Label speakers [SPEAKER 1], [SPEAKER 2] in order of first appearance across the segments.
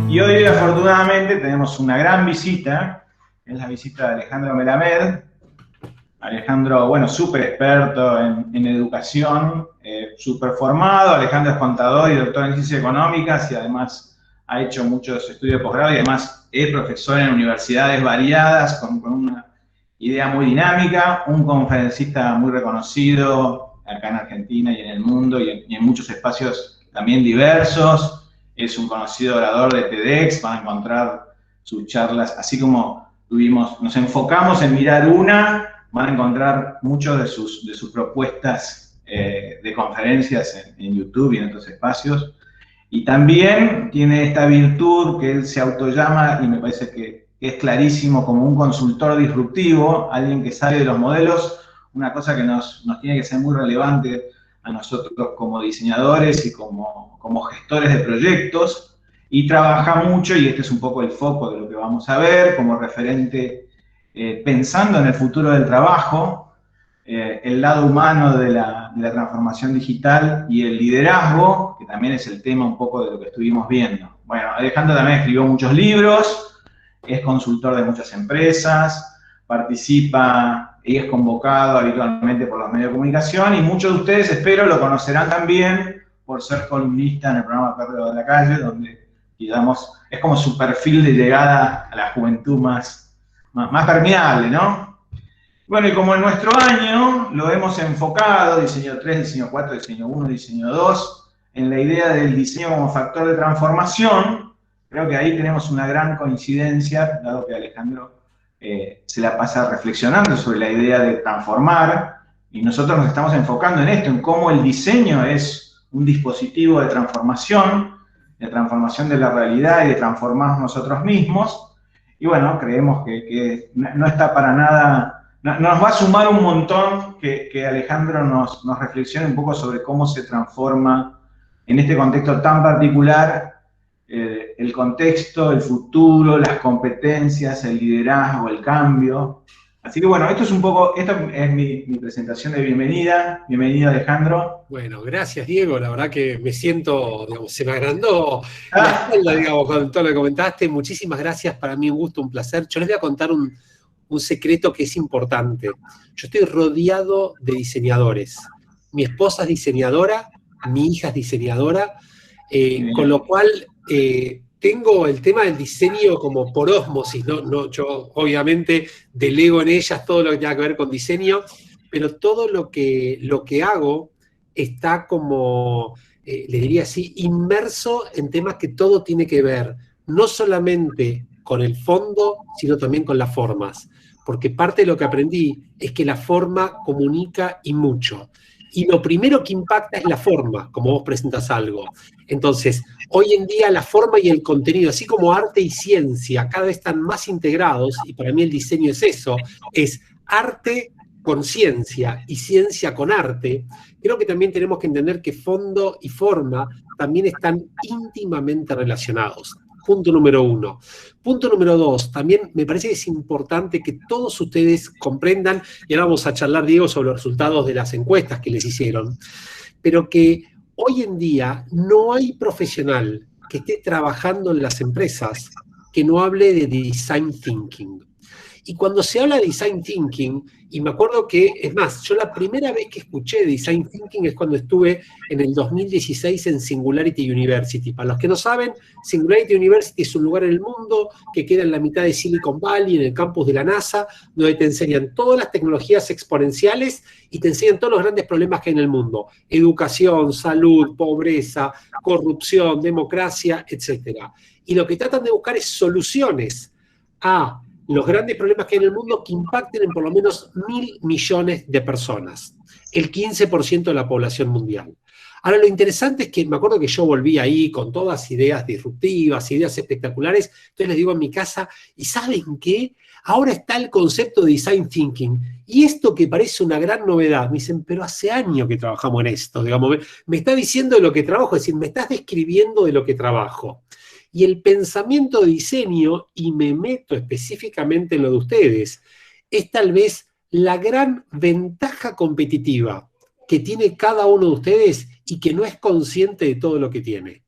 [SPEAKER 1] Y hoy, afortunadamente, tenemos una gran visita, que es la visita de Alejandro Melamed. Alejandro, bueno, súper experto en educación, súper formado. Alejandro es contador y doctor en ciencias económicas y además ha hecho muchos estudios de posgrado y además es profesor en universidades variadas con una idea muy dinámica, un conferencista muy reconocido acá en Argentina y en el mundo y en muchos espacios también diversos. Es un conocido orador de TEDx, van a encontrar sus charlas, así como nos enfocamos en mirar una, van a encontrar muchas de sus propuestas de conferencias en YouTube y en otros espacios. Y también tiene esta virtud que él se autollama, y me parece que es clarísimo, como un consultor disruptivo, alguien que sabe de los modelos, una cosa que nos tiene que ser muy relevante a nosotros como diseñadores y como gestores de proyectos, y trabaja mucho, y este es un poco el foco de lo que vamos a ver, como referente pensando en el futuro del trabajo, el lado humano de la transformación digital y el liderazgo, que también es el tema un poco de lo que estuvimos viendo. Bueno, Alejandro también escribió muchos libros, es consultor de muchas empresas, participa y es convocado habitualmente por los medios de comunicación y muchos de ustedes, espero, lo conocerán también por ser columnista en el programa Perro de la Calle, donde, digamos, es como su perfil de llegada a la juventud más permeable, ¿no? Bueno, y como en nuestro año lo hemos enfocado, diseño 3, diseño 4, diseño 1, diseño 2, en la idea del diseño como factor de transformación, creo que ahí tenemos una gran coincidencia, dado que Alejandro se la pasa reflexionando sobre la idea de transformar, y nosotros nos estamos enfocando en esto, en cómo el diseño es un dispositivo de transformación de la realidad y de transformarnos nosotros mismos, y bueno, creemos que no está para nada. Nos va a sumar un montón que Alejandro nos reflexione un poco sobre cómo se transforma en este contexto tan particular el contexto, el futuro, las competencias, el liderazgo, el cambio. Así que bueno, esto es mi presentación de bienvenida. Bienvenido, Alejandro.
[SPEAKER 2] Bueno, gracias Diego, la verdad que me siento, digamos, se me agrandó la
[SPEAKER 1] Ah,
[SPEAKER 2] espalda, digamos, con todo lo que comentaste. Muchísimas gracias, para mí un gusto, un placer. Yo les voy a contar un secreto que es importante. Yo estoy rodeado de diseñadores. Mi esposa es diseñadora, mi hija es diseñadora, con lo cual tengo el tema del diseño como por ósmosis, ¿no? Yo obviamente delego en ellas todo lo que tenga que ver con diseño, pero todo lo que hago está como, le diría así, inmerso en temas que todo tiene que ver, no solamente con el fondo, sino también con las formas. Porque parte de lo que aprendí es que la forma comunica y mucho. Y lo primero que impacta es la forma, como vos presentas algo. Entonces, hoy en día la forma y el contenido, así como arte y ciencia, cada vez están más integrados, y para mí el diseño es eso, es arte con ciencia y ciencia con arte. Creo que también tenemos que entender que fondo y forma también están íntimamente relacionados. Punto número uno. Punto número dos, también me parece que es importante que todos ustedes comprendan, y ahora vamos a charlar, Diego, sobre los resultados de las encuestas que les hicieron, pero que hoy en día no hay profesional que esté trabajando en las empresas que no hable de design thinking. Y cuando se habla de design thinking, y me acuerdo que, es más, yo la primera vez que escuché design thinking es cuando estuve en el 2016 en Singularity University. Para los que no saben, Singularity University es un lugar en el mundo que queda en la mitad de Silicon Valley, en el campus de la NASA, donde te enseñan todas las tecnologías exponenciales y te enseñan todos los grandes problemas que hay en el mundo. Educación, salud, pobreza, corrupción, democracia, etc. Y lo que tratan de buscar es soluciones a los grandes problemas que hay en el mundo que impacten en por lo menos 1.000 millones de personas, el 15% de la población mundial. Ahora, lo interesante es que me acuerdo que yo volví ahí con todas ideas disruptivas, ideas espectaculares, entonces les digo en mi casa, ¿y saben qué? Ahora está el concepto de design thinking, y esto que parece una gran novedad, me dicen, pero hace años que trabajamos en esto, digamos, me está diciendo de lo que trabajo, es decir, me estás describiendo de lo que trabajo. Y el pensamiento de diseño, y me meto específicamente en lo de ustedes, es tal vez la gran ventaja competitiva que tiene cada uno de ustedes y que no es consciente de todo lo que tiene.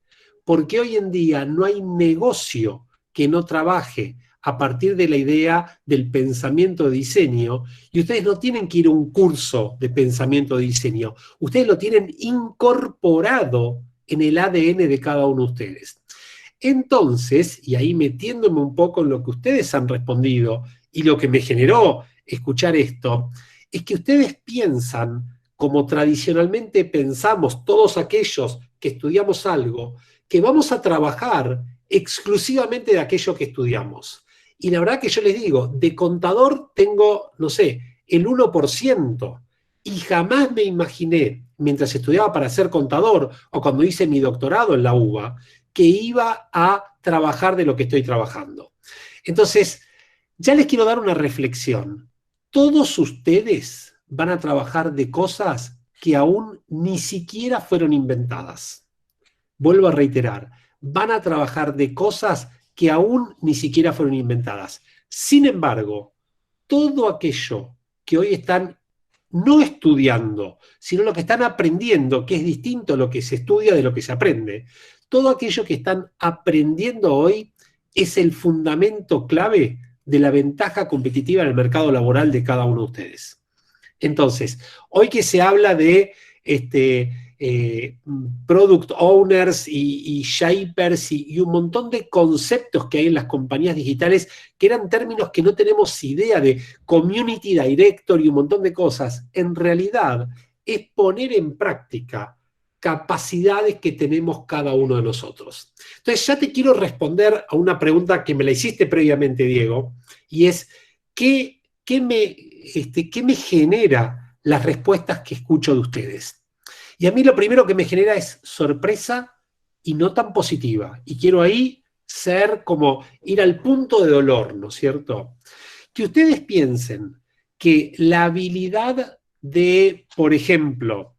[SPEAKER 2] porque hoy en día no hay negocio que no trabaje a partir de la idea del pensamiento de diseño, y ustedes no tienen que ir a un curso de pensamiento de diseño, ustedes lo tienen incorporado en el ADN de cada uno de ustedes. Entonces, y ahí metiéndome un poco en lo que ustedes han respondido, y lo que me generó escuchar esto, es que ustedes piensan, como tradicionalmente pensamos todos aquellos que estudiamos algo, que vamos a trabajar exclusivamente de aquello que estudiamos. Y la verdad que yo les digo, de contador tengo, no sé, el 1%, y jamás me imaginé, mientras estudiaba para ser contador, o cuando hice mi doctorado en la UBA, que iba a trabajar de lo que estoy trabajando. Entonces, ya les quiero dar una reflexión. Todos ustedes van a trabajar de cosas que aún ni siquiera fueron inventadas. Vuelvo a reiterar, van a trabajar de cosas que aún ni siquiera fueron inventadas. Sin embargo, todo aquello que hoy están no estudiando, sino lo que están aprendiendo, que es distinto a lo que se estudia de lo que se aprende, todo aquello que están aprendiendo hoy es el fundamento clave de la ventaja competitiva en el mercado laboral de cada uno de ustedes. Entonces, hoy que se habla de product owners y shapers y un montón de conceptos que hay en las compañías digitales, que eran términos que no tenemos idea, de community director y un montón de cosas, en realidad es poner en práctica capacidades que tenemos cada uno de nosotros. Entonces ya te quiero responder a una pregunta que me la hiciste previamente, Diego, y es, ¿qué me genera las respuestas que escucho de ustedes? Y a mí lo primero que me genera es sorpresa y no tan positiva. Y quiero ahí ser como ir al punto de dolor, ¿no es cierto? Que ustedes piensen que la habilidad de, por ejemplo,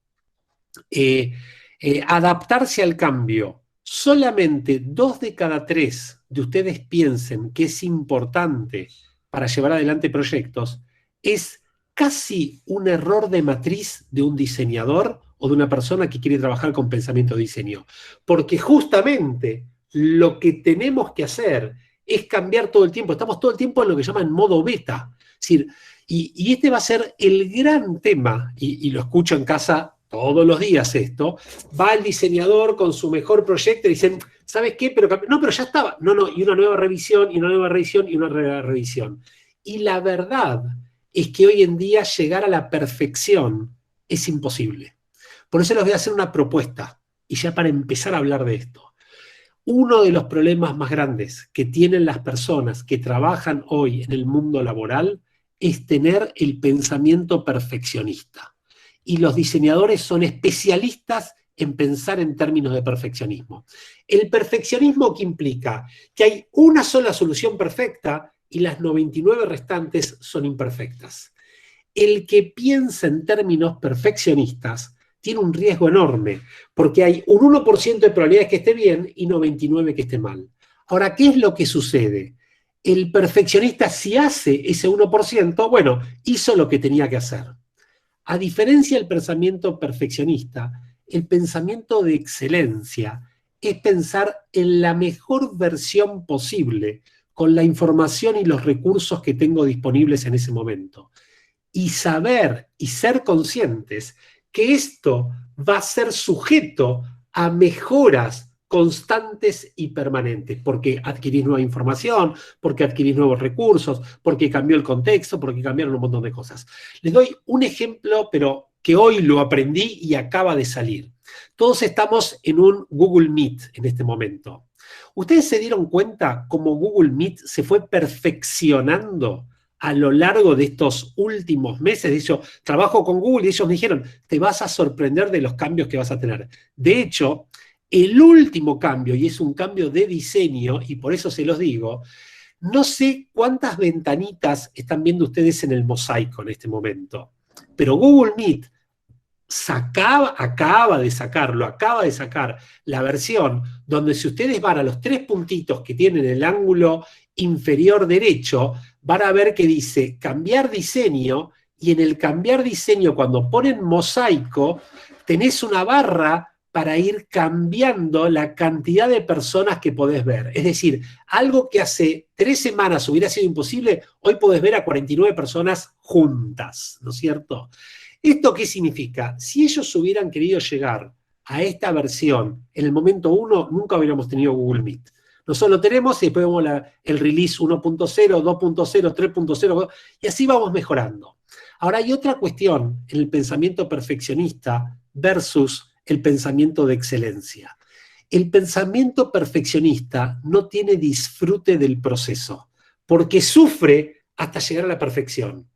[SPEAKER 2] adaptarse al cambio, solamente 2 de cada 3 de ustedes piensen que es importante para llevar adelante proyectos, es casi un error de matriz de un diseñador o de una persona que quiere trabajar con pensamiento de diseño. Porque justamente lo que tenemos que hacer es cambiar todo el tiempo. Estamos todo el tiempo en lo que llaman modo beta. Es decir, y este va a ser el gran tema, y lo escucho en casa todos los días esto, va el diseñador con su mejor proyecto y dicen, ¿sabes qué? Pero ya estaba. No, y una nueva revisión, y una nueva revisión, y una nueva revisión. Y la verdad es que hoy en día llegar a la perfección es imposible. Por eso les voy a hacer una propuesta, y ya para empezar a hablar de esto. Uno de los problemas más grandes que tienen las personas que trabajan hoy en el mundo laboral es tener el pensamiento perfeccionista. Y los diseñadores son especialistas en pensar en términos de perfeccionismo. El perfeccionismo que implica que hay una sola solución perfecta y las 99 restantes son imperfectas. El que piensa en términos perfeccionistas tiene un riesgo enorme, porque hay un 1% de probabilidades que esté bien y 99 que esté mal. Ahora, ¿qué es lo que sucede? El perfeccionista, si hace ese 1%, bueno, hizo lo que tenía que hacer. A diferencia del pensamiento perfeccionista, el pensamiento de excelencia es pensar en la mejor versión posible con la información y los recursos que tengo disponibles en ese momento. Y saber y ser conscientes que esto va a ser sujeto a mejoras constantes y permanentes, porque adquirís nueva información, porque adquirís nuevos recursos, porque cambió el contexto, porque cambiaron un montón de cosas. Les doy un ejemplo, pero que hoy lo aprendí y acaba de salir. Todos estamos en un Google Meet en este momento. ¿Ustedes se dieron cuenta cómo Google Meet se fue perfeccionando a lo largo de estos últimos meses? De hecho, trabajo con Google y ellos me dijeron, te vas a sorprender de los cambios que vas a tener. De hecho, el último cambio, y es un cambio de diseño, y por eso se los digo, no sé cuántas ventanitas están viendo ustedes en el mosaico en este momento, pero Google Meet acaba de sacar la versión donde si ustedes van a los 3 puntitos que tienen el ángulo inferior derecho, van a ver que dice cambiar diseño, y en el cambiar diseño, cuando ponen mosaico, tenés una barra para ir cambiando la cantidad de personas que podés ver. Es decir, algo que hace 3 semanas hubiera sido imposible, hoy podés ver a 49 personas juntas, ¿no es cierto? ¿Esto qué significa? Si ellos hubieran querido llegar a esta versión en el momento 1, nunca hubiéramos tenido Google Meet. Nosotros lo tenemos y después vemos el release 1.0, 2.0, 3.0, y así vamos mejorando. Ahora hay otra cuestión en el pensamiento perfeccionista versus el pensamiento de excelencia. El pensamiento perfeccionista no tiene disfrute del proceso, porque sufre hasta llegar a la perfección.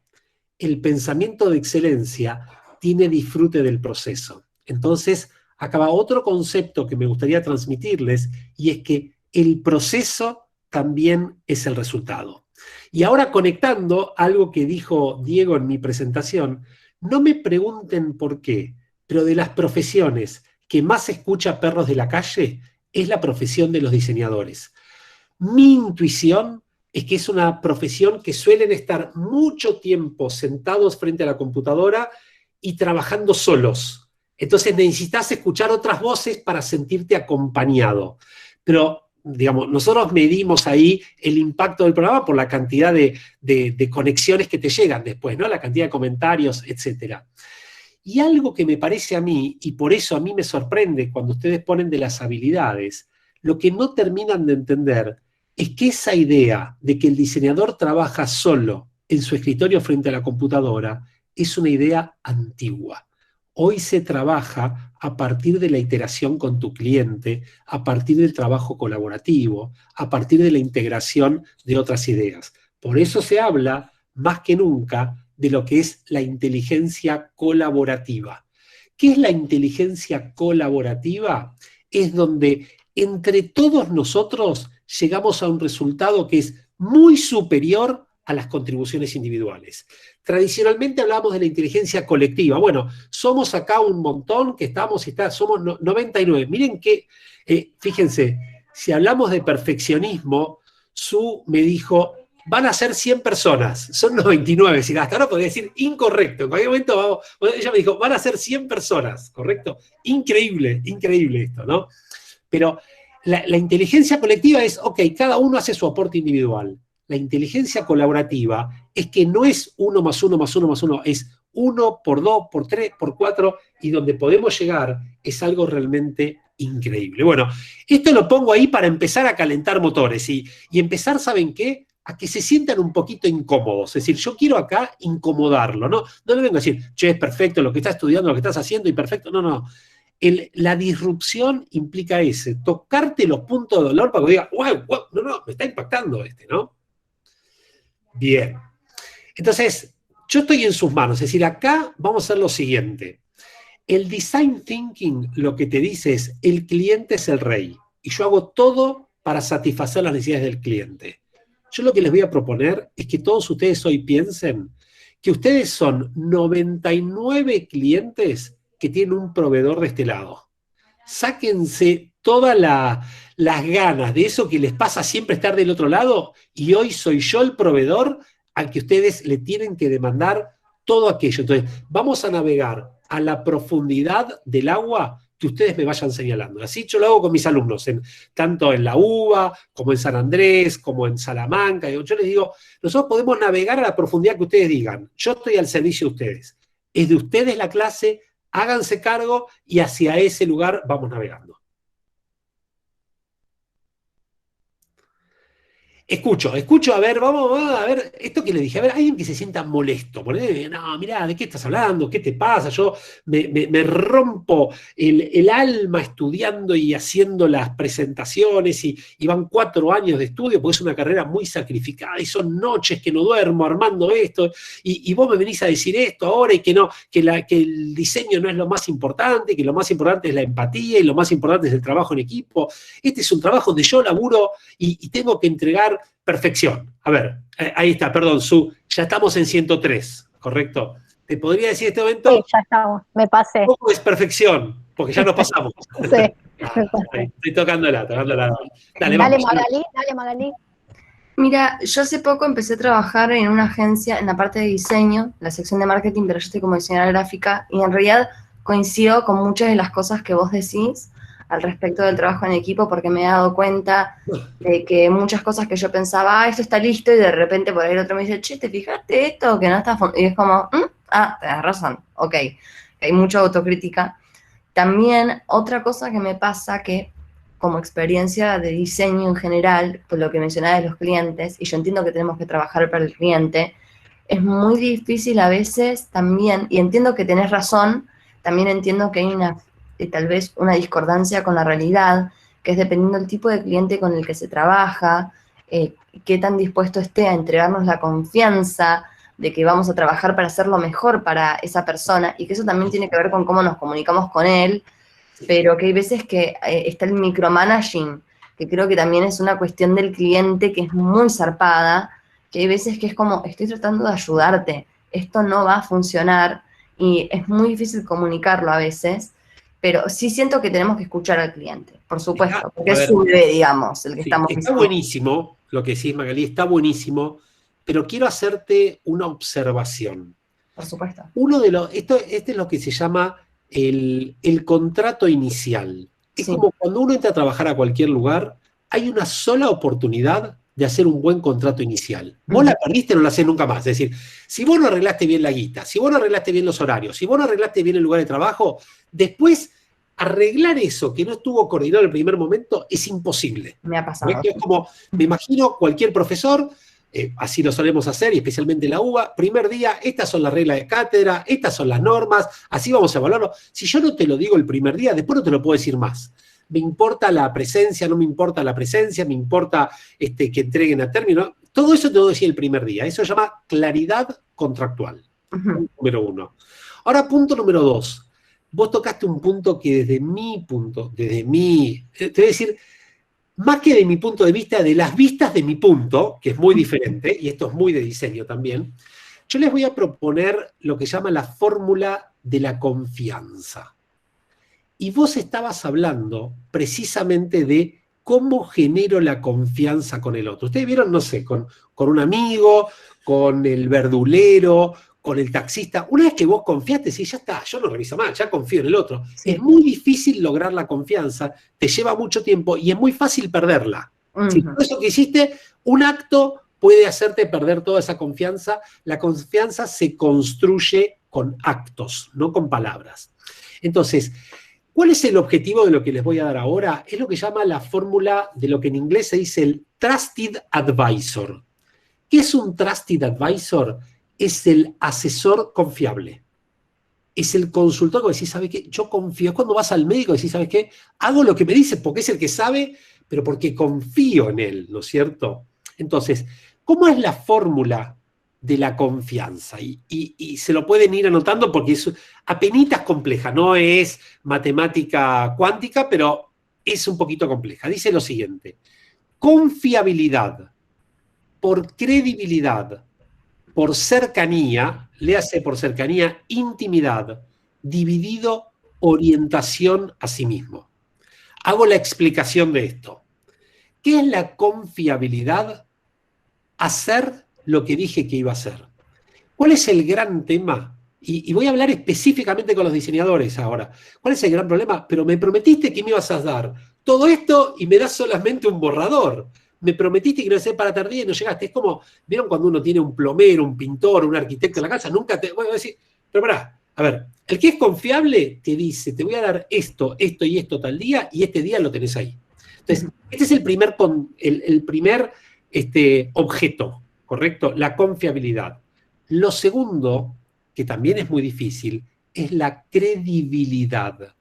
[SPEAKER 2] El pensamiento de excelencia tiene disfrute del proceso. Entonces, acaba otro concepto que me gustaría transmitirles, y es que el proceso también es el resultado. Y ahora, conectando algo que dijo Diego en mi presentación, no me pregunten por qué, pero de las profesiones que más escucha perros de la calle es la profesión de los diseñadores. Mi intuición es que es una profesión que suelen estar mucho tiempo sentados frente a la computadora y trabajando solos. Entonces necesitas escuchar otras voces para sentirte acompañado. Pero, digamos, nosotros medimos ahí el impacto del programa por la cantidad de conexiones que te llegan después, ¿no? La cantidad de comentarios, etcétera. Y algo que me parece a mí, y por eso a mí me sorprende cuando ustedes ponen de las habilidades, lo que no terminan de entender es que esa idea de que el diseñador trabaja solo en su escritorio frente a la computadora es una idea antigua. Hoy se trabaja a partir de la iteración con tu cliente, a partir del trabajo colaborativo, a partir de la integración de otras ideas. Por eso se habla, más que nunca, de lo que es la inteligencia colaborativa. ¿Qué es la inteligencia colaborativa? Es donde entre todos nosotros llegamos a un resultado que es muy superior a las contribuciones individuales. Tradicionalmente hablamos de la inteligencia colectiva. Bueno, somos acá un montón que estamos, somos 99. Miren que, fíjense, si hablamos de perfeccionismo, Su me dijo, van a ser 100 personas, son 99. Si hasta ahora podría decir incorrecto. En cualquier momento vamos, ella me dijo, van a ser 100 personas, ¿correcto? Increíble, increíble esto, ¿no? Pero la inteligencia colectiva es, ok, cada uno hace su aporte individual. La inteligencia colaborativa es que no es 1 más 1 más 1 más 1, es 1 por 2, por 3, por 4, y donde podemos llegar es algo realmente increíble. Bueno, esto lo pongo ahí para empezar a calentar motores y empezar, ¿saben qué? A que se sientan un poquito incómodos. Es decir, yo quiero acá incomodarlo, ¿no? No le vengo a decir, che, es perfecto lo que estás estudiando, lo que estás haciendo y perfecto. No, no. La disrupción implica tocarte los puntos de dolor para que diga, wow, no, me está impactando ¿no? Bien. Entonces, yo estoy en sus manos. Es decir, acá vamos a hacer lo siguiente. El design thinking lo que te dice es, el cliente es el rey. Y yo hago todo para satisfacer las necesidades del cliente. Yo lo que les voy a proponer es que todos ustedes hoy piensen que ustedes son 99 clientes que tienen un proveedor de este lado. Sáquense todas las ganas de eso que les pasa siempre estar del otro lado, y hoy soy yo el proveedor al que ustedes le tienen que demandar todo aquello. Entonces, vamos a navegar a la profundidad del agua que ustedes me vayan señalando. Así yo lo hago con mis alumnos, tanto en la UBA, como en San Andrés, como en Salamanca. Yo les digo, nosotros podemos navegar a la profundidad que ustedes digan. Yo estoy al servicio de ustedes. Es de ustedes la clase, háganse cargo y hacia ese lugar vamos navegando. Escucho, a ver, vamos a ver, esto que le dije, a ver, alguien que se sienta molesto, no, mirá, ¿de qué estás hablando? ¿Qué te pasa? Yo me rompo el alma estudiando y haciendo las presentaciones y van 4 años de estudio porque es una carrera muy sacrificada y son noches que no duermo armando esto y vos me venís a decir esto ahora y que el diseño no es lo más importante, que lo más importante es la empatía y lo más importante es el trabajo en equipo. Este es un trabajo donde yo laburo y tengo que entregar perfección. A ver, ahí está, perdón, ya estamos en 103, ¿correcto? ¿Te podría decir en este momento?
[SPEAKER 3] Sí, ya estamos, me pasé.
[SPEAKER 2] ¿Cómo es perfección? Porque ya nos pasamos.
[SPEAKER 3] Sí.
[SPEAKER 2] Estoy tocándola. Dale,
[SPEAKER 3] Magalí.
[SPEAKER 4] Mira, yo hace poco empecé a trabajar en una agencia en la parte de diseño, la sección de marketing, pero yo estoy como diseñadora gráfica, y en realidad coincido con muchas de las cosas que vos decís al respecto del trabajo en equipo, porque me he dado cuenta de que muchas cosas que yo pensaba, esto está listo, y de repente por ahí el otro me dice, che, ¿te fijaste esto? Que no está... Y es como, tenés razón, ok. Hay mucha autocrítica. También otra cosa que me pasa que como experiencia de diseño en general, por lo que mencionaba de los clientes, y yo entiendo que tenemos que trabajar para el cliente, es muy difícil a veces también, y entiendo que tenés razón, también entiendo que hay tal vez una discordancia con la realidad, que es dependiendo del tipo de cliente con el que se trabaja, qué tan dispuesto esté a entregarnos la confianza de que vamos a trabajar para hacerlo mejor para esa persona, y que eso también tiene que ver con cómo nos comunicamos con él, pero que hay veces que está el micromanaging, que creo que también es una cuestión del cliente que es muy zarpada, que hay veces que es como, estoy tratando de ayudarte, esto no va a funcionar, y es muy difícil comunicarlo a veces, pero sí siento que tenemos que escuchar al cliente, por supuesto, porque es su bebé, digamos, el que
[SPEAKER 2] Sí,
[SPEAKER 4] estamos
[SPEAKER 2] está
[SPEAKER 4] diciendo.
[SPEAKER 2] buenísimo lo que decís, Magalí, está buenísimo, pero quiero hacerte una observación.
[SPEAKER 4] Por supuesto.
[SPEAKER 2] Este es lo que se llama el contrato inicial. Es
[SPEAKER 4] Sí.
[SPEAKER 2] como cuando uno entra a trabajar a cualquier lugar, hay una sola oportunidad de hacer un buen contrato inicial. Vos la perdiste, no la hacés nunca más. Es decir, si vos no arreglaste bien la guita, si vos no arreglaste bien los horarios, si vos no arreglaste bien el lugar de trabajo, después arreglar eso que no estuvo coordinado en el primer momento es imposible.
[SPEAKER 4] Me ha pasado.
[SPEAKER 2] Es como, me imagino cualquier profesor, así lo solemos hacer, y especialmente la UBA, primer día, estas son las reglas de cátedra, estas son las normas, así vamos a evaluarlo. Si yo no te lo digo el primer día, después no te lo puedo decir más. Me importa la presencia, no me importa la presencia, me importa que entreguen a término. Todo eso te lo decía el primer día. Eso se llama claridad contractual. Punto número 1. Ahora, punto número 2. Vos tocaste un punto que te voy a decir, más que de mi punto de vista, de las vistas de mi punto, que es muy diferente, y esto es muy de diseño también, yo les voy a proponer lo que llama la fórmula de la confianza. Y vos estabas hablando precisamente de cómo genero la confianza con el otro. Ustedes vieron, no sé, con un amigo, con el verdulero, con el taxista. Una vez que vos confiaste, sí, ya está, yo no reviso más, ya confío en el otro. Sí. Es muy difícil lograr la confianza, te lleva mucho tiempo y es muy fácil perderla. Si todo eso que hiciste, un acto puede hacerte perder toda esa confianza. La confianza se construye con actos, no con palabras. Entonces, ¿cuál es el objetivo de lo que les voy a dar ahora? Es lo que llama la fórmula de lo que en inglés se dice el Trusted Advisor. ¿Qué es un Trusted Advisor? Es el asesor confiable. Es el consultor que decís, ¿sabe qué? Yo confío. Es cuando vas al médico y decís, ¿sabes qué? Hago lo que me dice porque es el que sabe, pero porque confío en él, ¿no es cierto? Entonces, ¿cómo es la fórmula de la confianza? Y se lo pueden ir anotando porque es apenitas compleja, no es matemática cuántica, pero es un poquito compleja. Dice lo siguiente: confiabilidad por credibilidad, por cercanía, léase por cercanía, intimidad, dividido orientación a sí mismo. Hago la explicación de esto. ¿Qué es la confiabilidad? Hacer lo que dije que iba a hacer. ¿Cuál es el gran tema? Y voy a hablar específicamente con los diseñadores ahora. ¿Cuál es el gran problema? Pero me prometiste que me ibas a dar todo esto y me das solamente un borrador. Me prometiste que no sé para tardía y no llegaste. Es como, ¿vieron cuando uno tiene un plomero, un pintor, un arquitecto en la casa? Nunca te voy a decir, pero pará, a ver, el que es confiable te dice, te voy a dar esto, esto y esto tal día, y este día lo tenés ahí. Entonces, este es el primer objeto, ¿correcto? La confiabilidad. Lo segundo, que también es muy difícil, es la credibilidad.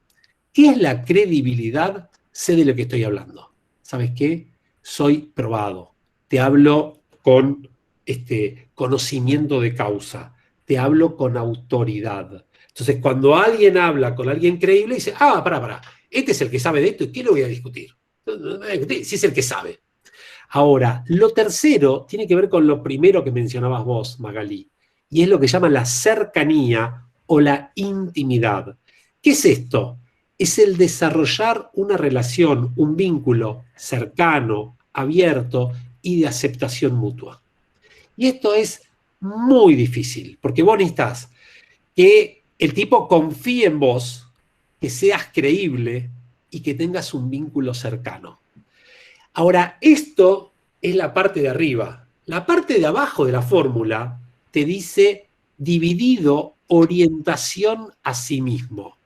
[SPEAKER 2] ¿Qué es la credibilidad? Sé de lo que estoy hablando. ¿Sabes qué? Soy probado. Te hablo con conocimiento de causa. Te hablo con autoridad. Entonces, cuando alguien habla con alguien creíble, dice, pará, este es el que sabe de esto, ¿y qué le voy a discutir? Si es el que sabe. Ahora, lo tercero tiene que ver con lo primero que mencionabas vos, Magalí, y es lo que llaman la cercanía o la intimidad. ¿Qué es esto? Es el desarrollar una relación, un vínculo cercano, abierto y de aceptación mutua. Y esto es muy difícil, porque vos necesitas que el tipo confía en vos, que seas creíble y que tengas un vínculo cercano. Ahora, esto es la parte de arriba. La parte de abajo de la fórmula te dice dividido orientación a sí mismo.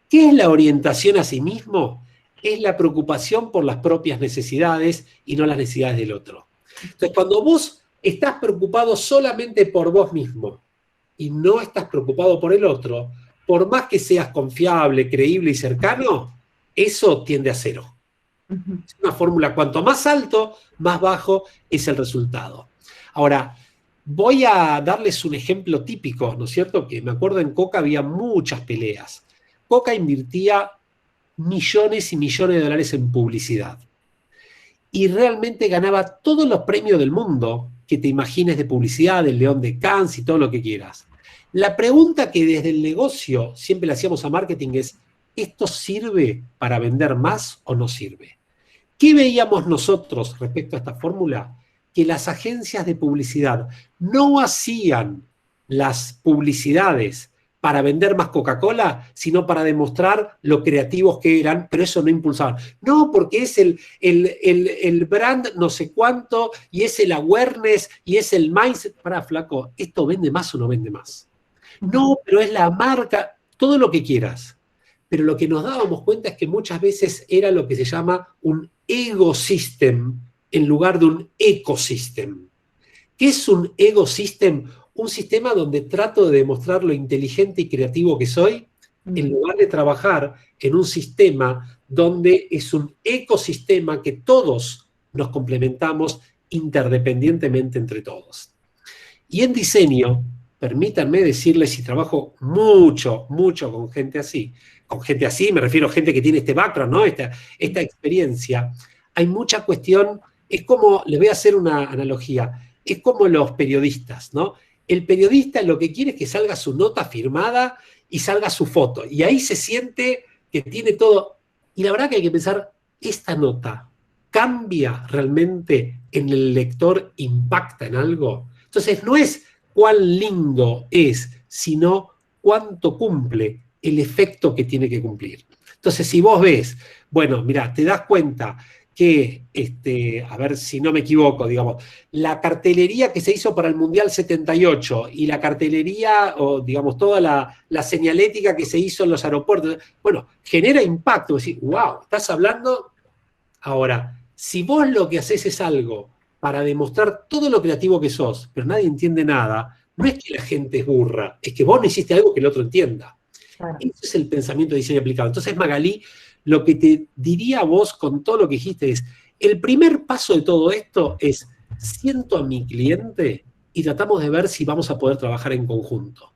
[SPEAKER 2] ¿Qué es la orientación a sí mismo? Es la preocupación por las propias necesidades y no las necesidades del otro. Entonces, cuando vos estás preocupado solamente por vos mismo y no estás preocupado por el otro, por más que seas confiable, creíble y cercano, eso tiende a cero. Es una fórmula, cuanto más alto, más bajo es el resultado. Ahora, voy a darles un ejemplo típico, ¿no es cierto? Que me acuerdo en Coca había muchas peleas. Coca invertía millones y millones de dólares en publicidad. Y realmente ganaba todos los premios del mundo que te imagines de publicidad, del León de Cannes y todo lo que quieras. La pregunta que desde el negocio siempre le hacíamos a marketing es, ¿esto sirve para vender más o no sirve? ¿Qué veíamos nosotros respecto a esta fórmula? Que las agencias de publicidad no hacían las publicidades para vender más Coca-Cola, sino para demostrar lo creativos que eran, pero eso no impulsaban. No, porque es el brand no sé cuánto, y es el awareness, y es el mindset. Pará, flaco, ¿esto vende más o no vende más? No, pero es la marca, todo lo que quieras. Pero lo que nos dábamos cuenta es que muchas veces era lo que se llama un ecosystem en lugar de un ecosystem. ¿Qué es un ecosystem? Un sistema donde trato de demostrar lo inteligente y creativo que soy, en lugar de trabajar en un sistema donde es un ecosistema que todos nos complementamos interdependientemente entre todos. Y en diseño, permítanme decirles, y trabajo mucho con gente así me refiero a gente que tiene este background, ¿no? esta experiencia, hay mucha cuestión, es como, les voy a hacer una analogía, es como los periodistas, ¿no? El periodista lo que quiere es que salga su nota firmada y salga su foto, y ahí se siente que tiene todo, y la verdad que hay que pensar, ¿esta nota cambia realmente en el lector, impacta en algo? Entonces no es cuán lindo es, sino cuánto cumple el efecto que tiene que cumplir. Entonces, si vos ves, bueno, mirá, te das cuenta que, a ver si no me equivoco, digamos, la cartelería que se hizo para el Mundial 78 y la cartelería, o digamos, toda la señalética que se hizo en los aeropuertos, bueno, genera impacto, decir, wow, estás hablando. Ahora, si vos lo que haces es algo para demostrar todo lo creativo que sos, pero nadie entiende nada, no es que la gente es burra, es que vos no hiciste algo que el otro entienda. Claro. Ese es el pensamiento de diseño aplicado. Entonces, Magalí, lo que te diría a vos con todo lo que dijiste es, el primer paso de todo esto es, siento a mi cliente y tratamos de ver si vamos a poder trabajar en conjunto.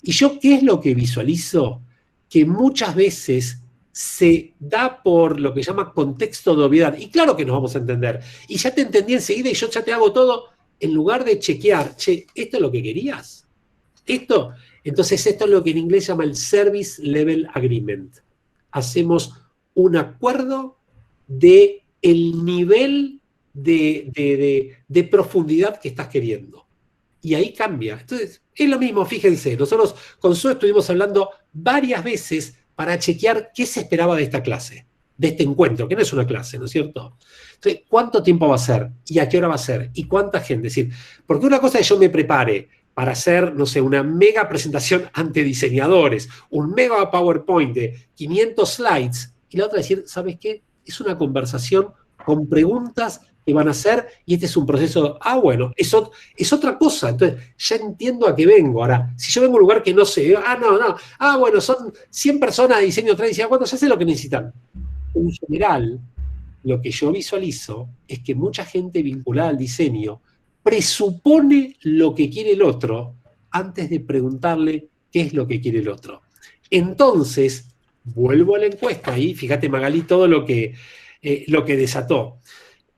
[SPEAKER 2] Y yo, ¿qué es lo que visualizo? Que muchas veces se da por lo que llama contexto de obviedad. Y claro que nos vamos a entender. Y ya te entendí enseguida y yo ya te hago todo, en lugar de chequear, che, ¿esto es lo que querías? ¿Esto? Entonces esto es lo que en inglés llama el Service Level Agreement. Hacemos un acuerdo de el nivel de profundidad que estás queriendo. Y ahí cambia. Entonces, es lo mismo, fíjense, nosotros con Sue estuvimos hablando varias veces para chequear qué se esperaba de esta clase, de este encuentro, que no es una clase, ¿no es cierto? Entonces, ¿cuánto tiempo va a ser? ¿Y a qué hora va a ser? ¿Y cuánta gente? Es decir, porque una cosa es que yo me prepare para hacer, no sé, una mega presentación ante diseñadores, un mega PowerPoint de 500 slides, y la otra es decir, ¿sabes qué? Es una conversación con preguntas que van a hacer, y este es un proceso, bueno, es otra cosa, entonces ya entiendo a qué vengo. Ahora, si yo vengo a un lugar que no sé, bueno, son 100 personas de diseño tradicional, ¿cuánto? Ya sé lo que necesitan. En general, lo que yo visualizo es que mucha gente vinculada al diseño presupone lo que quiere el otro antes de preguntarle qué es lo que quiere el otro. Entonces, vuelvo a la encuesta y fíjate, Magalí, todo lo que desató.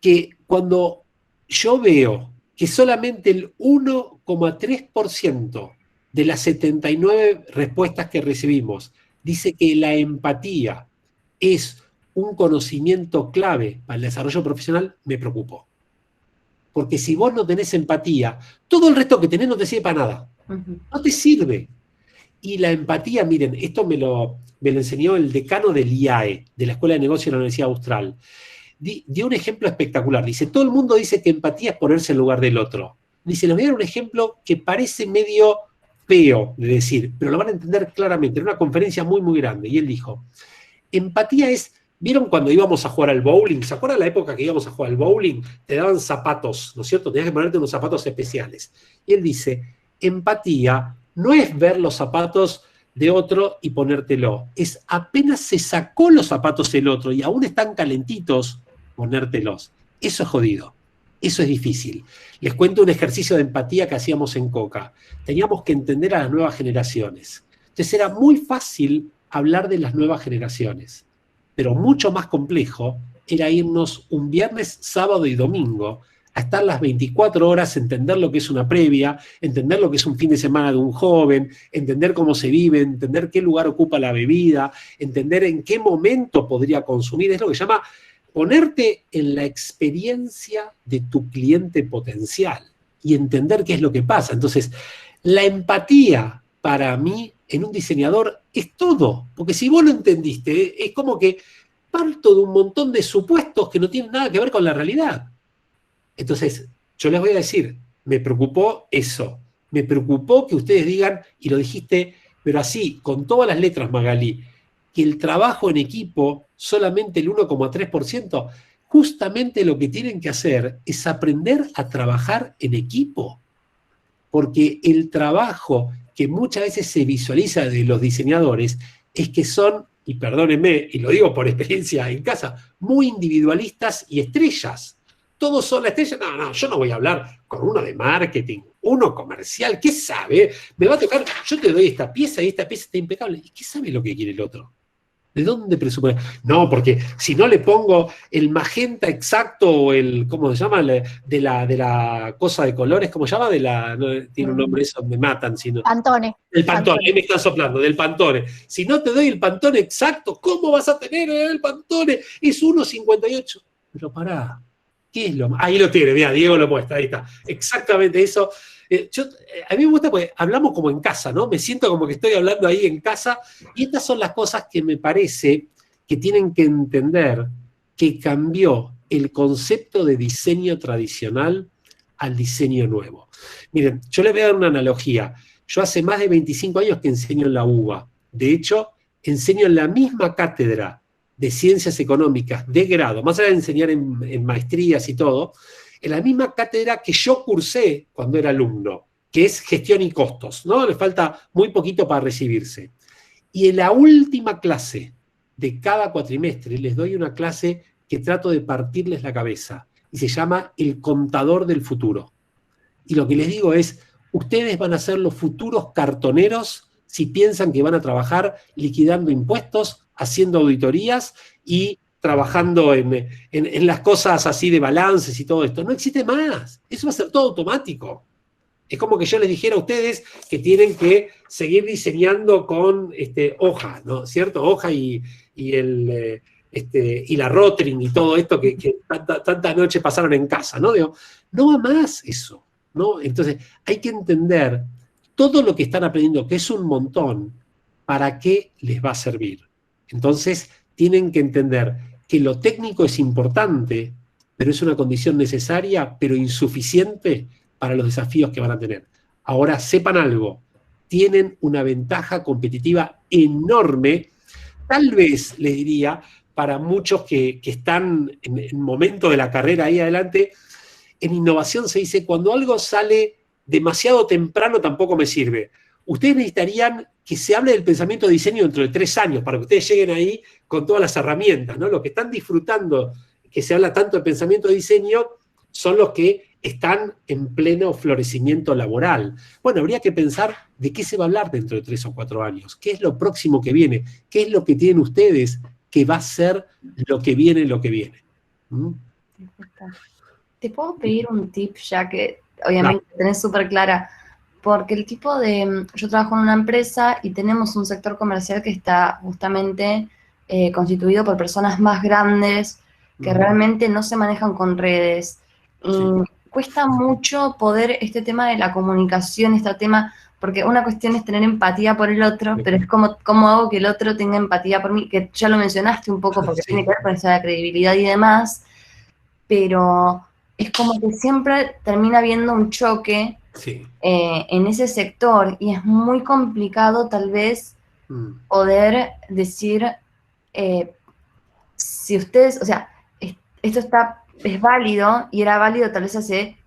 [SPEAKER 2] Que cuando yo veo que solamente el 1,3% de las 79 respuestas que recibimos dice que la empatía es un conocimiento clave para el desarrollo profesional, me preocupo. Porque si vos no tenés empatía, todo el resto que tenés no te sirve para nada. No te sirve. Y la empatía, miren, esto me lo enseñó el decano del IAE, de la Escuela de Negocios de la Universidad Austral. Dio un ejemplo espectacular. Dice, todo el mundo dice que empatía es ponerse en lugar del otro. Dice, les voy a dar un ejemplo que parece medio feo de decir, pero lo van a entender claramente. En una conferencia muy, muy grande. Y él dijo, empatía es, ¿vieron cuando íbamos a jugar al bowling? ¿Se acuerdan la época que íbamos a jugar al bowling? Te daban zapatos, ¿no es cierto? Tenías que ponerte unos zapatos especiales. Y él dice, empatía no es ver los zapatos de otro y ponértelo. Es apenas se sacó los zapatos el otro y aún están calentitos, ponértelos. Eso es jodido. Eso es difícil. Les cuento un ejercicio de empatía que hacíamos en Coca. Teníamos que entender a las nuevas generaciones. Entonces era muy fácil hablar de las nuevas generaciones, pero mucho más complejo era irnos un viernes, sábado y domingo a estar las 24 horas, entender lo que es una previa, entender lo que es un fin de semana de un joven, entender cómo se vive, entender qué lugar ocupa la bebida, entender en qué momento podría consumir. Es lo que se llama ponerte en la experiencia de tu cliente potencial y entender qué es lo que pasa. Entonces, la empatía para mí en un diseñador es todo, porque si vos lo entendiste, es como que parto de un montón de supuestos que no tienen nada que ver con la realidad. Entonces, yo les voy a decir, me preocupó eso, me preocupó que ustedes digan, y lo dijiste, pero así, con todas las letras, Magalí, que el trabajo en equipo, solamente el 1,3%, justamente lo que tienen que hacer es aprender a trabajar en equipo, porque el trabajo que muchas veces se visualiza de los diseñadores es que son, y perdónenme, y lo digo por experiencia en casa, muy individualistas y estrellas. Todos son la estrella. No, yo no voy a hablar con uno de marketing, uno comercial. ¿Qué sabe? Me va a tocar, yo te doy esta pieza y esta pieza está impecable. ¿Y qué sabe lo que quiere el otro? ¿De dónde presupone? No, porque si no le pongo el magenta exacto o el, ¿cómo se llama? De la cosa de colores, ¿cómo se llama? No, tiene un nombre eso, me matan. Sino,
[SPEAKER 3] Pantone.
[SPEAKER 2] el Pantone, ahí me están soplando, del Pantone. Si no te doy el Pantone exacto, ¿cómo vas a tener el Pantone? Es 1,58. Pero pará, ¿qué es lo más? Ahí lo tiene, mira, Diego lo muestra, ahí está. Exactamente eso. A mí me gusta porque hablamos como en casa, ¿no? Me siento como que estoy hablando ahí en casa, y estas son las cosas que me parece que tienen que entender que cambió el concepto de diseño tradicional al diseño nuevo. Miren, yo les voy a dar una analogía. Yo hace más de 25 años que enseño en la UBA. De hecho, enseño en la misma cátedra de Ciencias Económicas de grado, más allá de enseñar en maestrías y todo, en la misma cátedra que yo cursé cuando era alumno, que es Gestión y Costos, ¿no? Le falta muy poquito para recibirse. Y en la última clase de cada cuatrimestre les doy una clase que trato de partirles la cabeza, y se llama El Contador del Futuro. Y lo que les digo es, ustedes van a ser los futuros cartoneros si piensan que van a trabajar liquidando impuestos, haciendo auditorías y trabajando en las cosas así de balances y todo esto. No existe más. Eso va a ser todo automático. Es como que yo les dijera a ustedes que tienen que seguir diseñando con hoja, ¿no? ¿Cierto? Hoja y la Rotring y todo esto que tantas noches pasaron en casa, ¿no? Digo, no va más eso, ¿no? Entonces, hay que entender todo lo que están aprendiendo, que es un montón, para qué les va a servir. Entonces, tienen que entender que lo técnico es importante, pero es una condición necesaria, pero insuficiente para los desafíos que van a tener. Ahora, sepan algo, tienen una ventaja competitiva enorme, tal vez, les diría, para muchos que están en el momento de la carrera ahí adelante. En innovación se dice, cuando algo sale demasiado temprano tampoco me sirve. Ustedes necesitarían que se hable del pensamiento de diseño dentro de 3 años, para que ustedes lleguen ahí con todas las herramientas, ¿no? Los que están disfrutando que se habla tanto de pensamiento de diseño son los que están en pleno florecimiento laboral. Bueno, habría que pensar de qué se va a hablar dentro de 3 o 4 años, qué es lo próximo que viene, qué es lo que tienen ustedes que va a ser lo que viene. ¿Mm?
[SPEAKER 4] ¿Te puedo pedir un tip, ya que obviamente tenés súper clara? Porque el tipo de... Yo trabajo en una empresa y tenemos un sector comercial que está justamente constituido por personas más grandes que realmente no se manejan con redes. Y cuesta mucho poder, este tema de la comunicación, este tema porque una cuestión es tener empatía por el otro, pero es cómo hago que el otro tenga empatía por mí, que ya lo mencionaste un poco porque tiene que ver con esa credibilidad y demás, pero es como que siempre termina habiendo un choque en ese sector y es muy complicado tal vez poder decir, si ustedes, o sea, esto es válido y era válido tal vez hace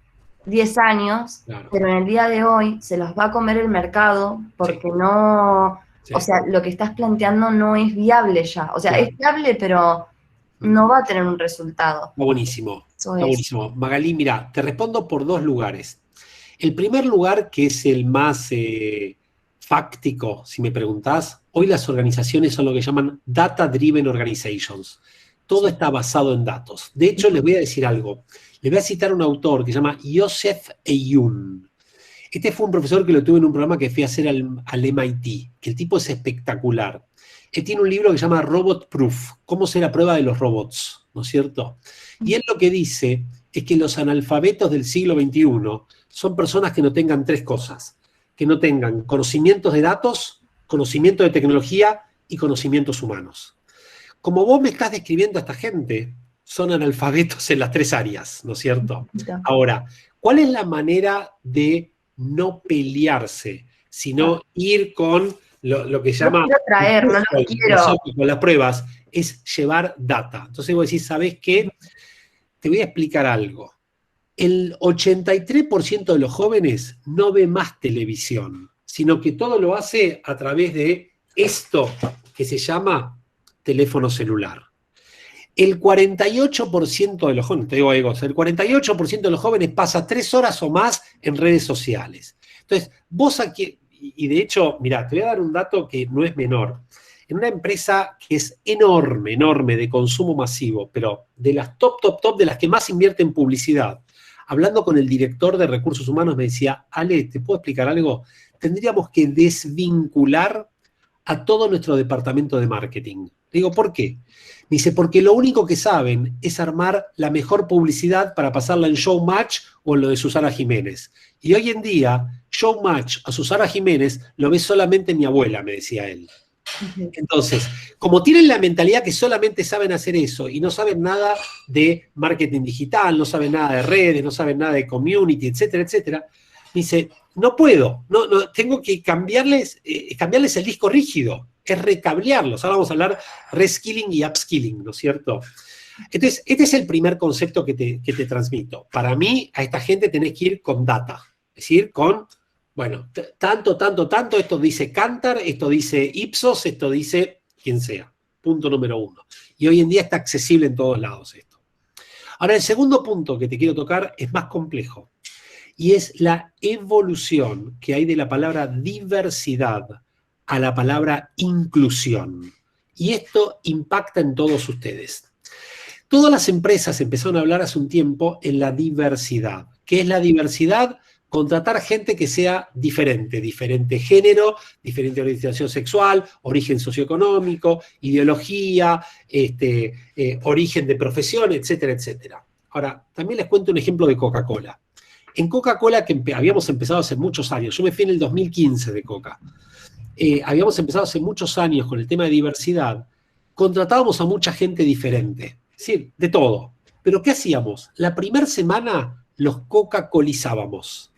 [SPEAKER 4] 10 años, claro, pero en el día de hoy se los va a comer el mercado porque no, o sea, lo que estás planteando no es viable ya. O sea, claro, es viable, pero no va a tener un resultado.
[SPEAKER 2] Está buenísimo, está buenísimo. Magalí, mira, te respondo por 2 lugares. El primer lugar, que es el más fáctico, si me preguntás, hoy las organizaciones son lo que llaman Data Driven Organizations. Todo está basado en datos. De hecho, les voy a decir algo. Les voy a citar a un autor que se llama Joseph Ayoun. Este fue un profesor que lo tuve en un programa que fui a hacer al MIT, que el tipo es espectacular. Él tiene un libro que se llama Robot Proof, cómo ser a prueba de los robots, ¿no es cierto? Y él lo que dice es que los analfabetos del siglo XXI son personas que no tengan 3 cosas, que no tengan conocimientos de datos, conocimiento de tecnología y conocimientos humanos. Como vos me estás describiendo a esta gente, son analfabetos en las 3 áreas, ¿no es cierto? Ahora, ¿cuál es la manera de no pelearse, sino ir con lo que llama...
[SPEAKER 4] No quiero traer, no lo quiero.
[SPEAKER 2] Con las pruebas, es llevar data. Entonces vos decís, ¿sabés qué? Te voy a explicar algo. El 83% de los jóvenes no ve más televisión, sino que todo lo hace a través de esto que se llama teléfono celular. El 48% de los jóvenes, te digo algo, el 48% de los jóvenes pasa 3 horas o más en redes sociales. Entonces, vos aquí, y de hecho, mirá, te voy a dar un dato que no es menor. En una empresa que es enorme, enorme, de consumo masivo, pero de las top, de las que más invierte en publicidad, hablando con el director de recursos humanos, me decía, Ale, ¿te puedo explicar algo? Tendríamos que desvincular a todo nuestro departamento de marketing. Digo, ¿por qué? Me dice, porque lo único que saben es armar la mejor publicidad para pasarla en Showmatch o en lo de Susana Jiménez. Y hoy en día, Showmatch a Susana Jiménez lo ve solamente mi abuela, me decía él. Entonces, como tienen la mentalidad que solamente saben hacer eso y no saben nada de marketing digital, no saben nada de redes, no saben nada de community, etcétera, etcétera, me dice, no puedo, no, tengo que cambiarles el disco rígido, es recablearlos. Ahora vamos a hablar reskilling y upskilling, ¿no es cierto? Entonces, este es el primer concepto que te transmito. Para mí, a esta gente tenés que ir con data, es decir, con, bueno, tanto, esto dice Kantar, esto dice Ipsos, esto dice quien sea. Punto número 1. Y hoy en día está accesible en todos lados esto. Ahora, el segundo punto que te quiero tocar es más complejo. Y es la evolución que hay de la palabra diversidad a la palabra inclusión. Y esto impacta en todos ustedes. Todas las empresas empezaron a hablar hace un tiempo en la diversidad. ¿Qué es la diversidad? Contratar gente que sea diferente género, diferente orientación sexual, origen socioeconómico, ideología, origen de profesión, etcétera, etcétera. Ahora, también les cuento un ejemplo de Coca-Cola. En Coca-Cola, que habíamos empezado hace muchos años, yo me fui en el 2015 de Coca, habíamos empezado hace muchos años con el tema de diversidad, contratábamos a mucha gente diferente, es decir, de todo. Pero ¿qué hacíamos? La primera semana los Coca-Colizábamos.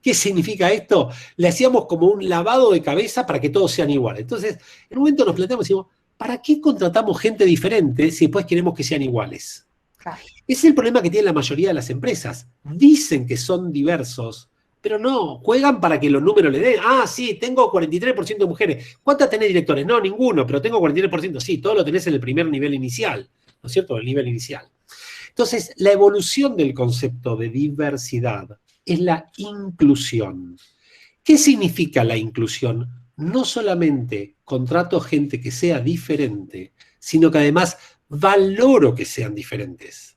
[SPEAKER 2] ¿Qué significa esto? Le hacíamos como un lavado de cabeza para que todos sean iguales. Entonces, en un momento nos planteamos y decimos, ¿para qué contratamos gente diferente si después queremos que sean iguales? Claro. Ese es el problema que tiene la mayoría de las empresas. Dicen que son diversos, pero no, juegan para que los números le den. Ah, sí, tengo 43% de mujeres. ¿Cuántas tenés directores? No, ninguno, pero tengo 43%. Sí, todo lo tenés en el primer nivel inicial, ¿no es cierto? El nivel inicial. Entonces, la evolución del concepto de diversidad es la inclusión. ¿Qué significa la inclusión? No solamente contrato gente que sea diferente, sino que además valoro que sean diferentes.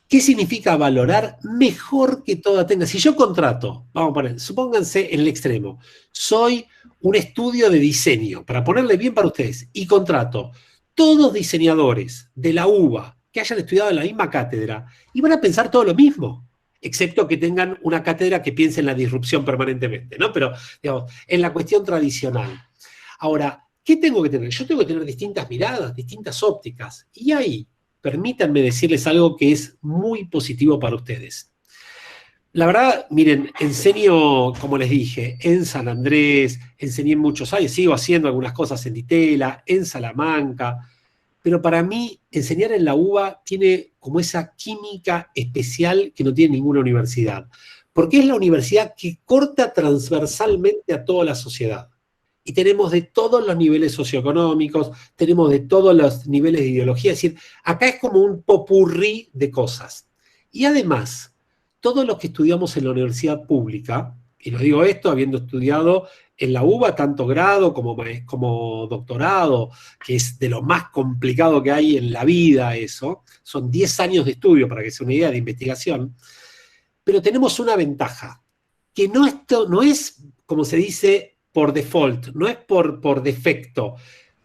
[SPEAKER 2] ¿Qué significa valorar? Mejor que toda tenga. Si yo contrato, vamos a poner, supónganse en el extremo, soy un estudio de diseño, para ponerle bien para ustedes, y contrato todos diseñadores de la UBA que hayan estudiado en la misma cátedra, y van a pensar todo lo mismo. excepto que tengan una cátedra que piense en la disrupción permanentemente, ¿no? Pero, digamos, en la cuestión tradicional. Ahora, ¿qué tengo que tener? Yo tengo que tener distintas miradas, distintas ópticas. Y ahí, permítanme decirles algo que es muy positivo para ustedes. La verdad, miren, enseño, como les dije, en San Andrés, enseñé muchos años, sigo haciendo algunas cosas en Ditela, en Salamanca, pero para mí enseñar en la UBA tiene como esa química especial que no tiene ninguna universidad, porque es la universidad que corta transversalmente a toda la sociedad. Y tenemos de todos los niveles socioeconómicos, tenemos de todos los niveles de ideología, es decir, acá es como un popurrí de cosas. Y además, todos los que estudiamos en la universidad pública, y lo digo esto habiendo estudiado en la UBA tanto grado como doctorado, que es de lo más complicado que hay en la vida eso, son 10 años de estudio para que sea una idea de investigación, pero tenemos una ventaja, que no es, como se dice, por default, no es por defecto,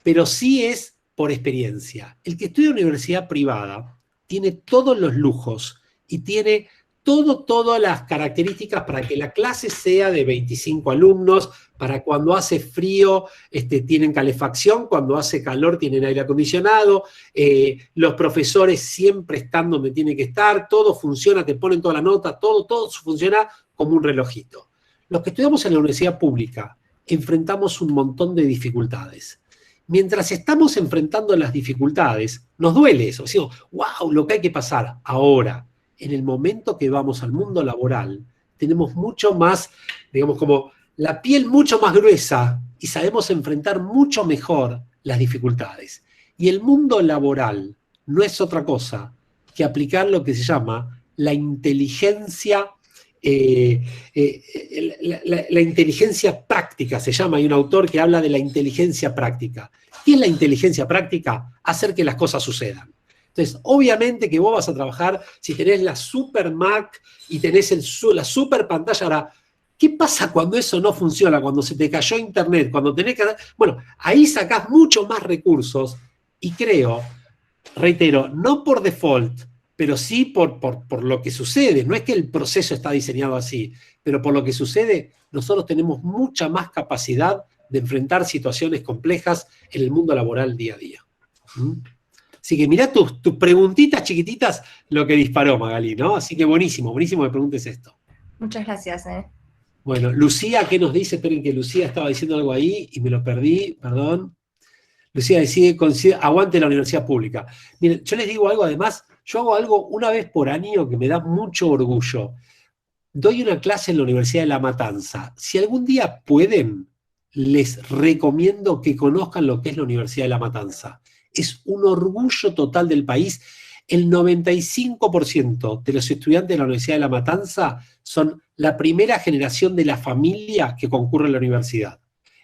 [SPEAKER 2] pero sí es por experiencia. El que estudia en universidad privada tiene todos los lujos y tiene todas las características para que la clase sea de 25 alumnos, para cuando hace frío tienen calefacción, cuando hace calor tienen aire acondicionado, los profesores siempre están donde tienen que estar, todo funciona, te ponen toda la nota, todo funciona como un relojito. Los que estudiamos en la universidad pública enfrentamos un montón de dificultades. Mientras estamos enfrentando las dificultades, nos duele eso, decimos, wow, lo que hay que pasar ahora. En el momento que vamos al mundo laboral, tenemos mucho más, digamos, como la piel mucho más gruesa y sabemos enfrentar mucho mejor las dificultades. Y el mundo laboral no es otra cosa que aplicar lo que se llama la inteligencia, la inteligencia práctica, se llama, hay un autor que habla de la inteligencia práctica. ¿Qué es la inteligencia práctica? Hacer que las cosas sucedan. Entonces, obviamente que vos vas a trabajar, si tenés la super Mac y tenés la super pantalla, ahora, ¿qué pasa cuando eso no funciona? Cuando se te cayó internet, cuando tenés que... Bueno, ahí sacás mucho más recursos y creo, reitero, no por default, pero sí por lo que sucede. No es que el proceso está diseñado así, pero por lo que sucede, nosotros tenemos mucha más capacidad de enfrentar situaciones complejas en el mundo laboral día a día. ¿Mm? Así que mirá tus preguntitas chiquititas lo que disparó, Magalí, ¿no? Así que buenísimo que preguntes esto.
[SPEAKER 4] Muchas gracias.
[SPEAKER 2] Bueno, Lucía, ¿qué nos dice? Esperen que Lucía estaba diciendo algo ahí y me lo perdí, perdón. Lucía decide, aguante la universidad pública. Miren, yo les digo algo, además, yo hago algo una vez por año que me da mucho orgullo. Doy una clase en la Universidad de La Matanza. Si algún día pueden, les recomiendo que conozcan lo que es la Universidad de La Matanza. Es un orgullo total del país. El 95% de los estudiantes de la Universidad de La Matanza son la primera generación de la familia que concurre a la universidad.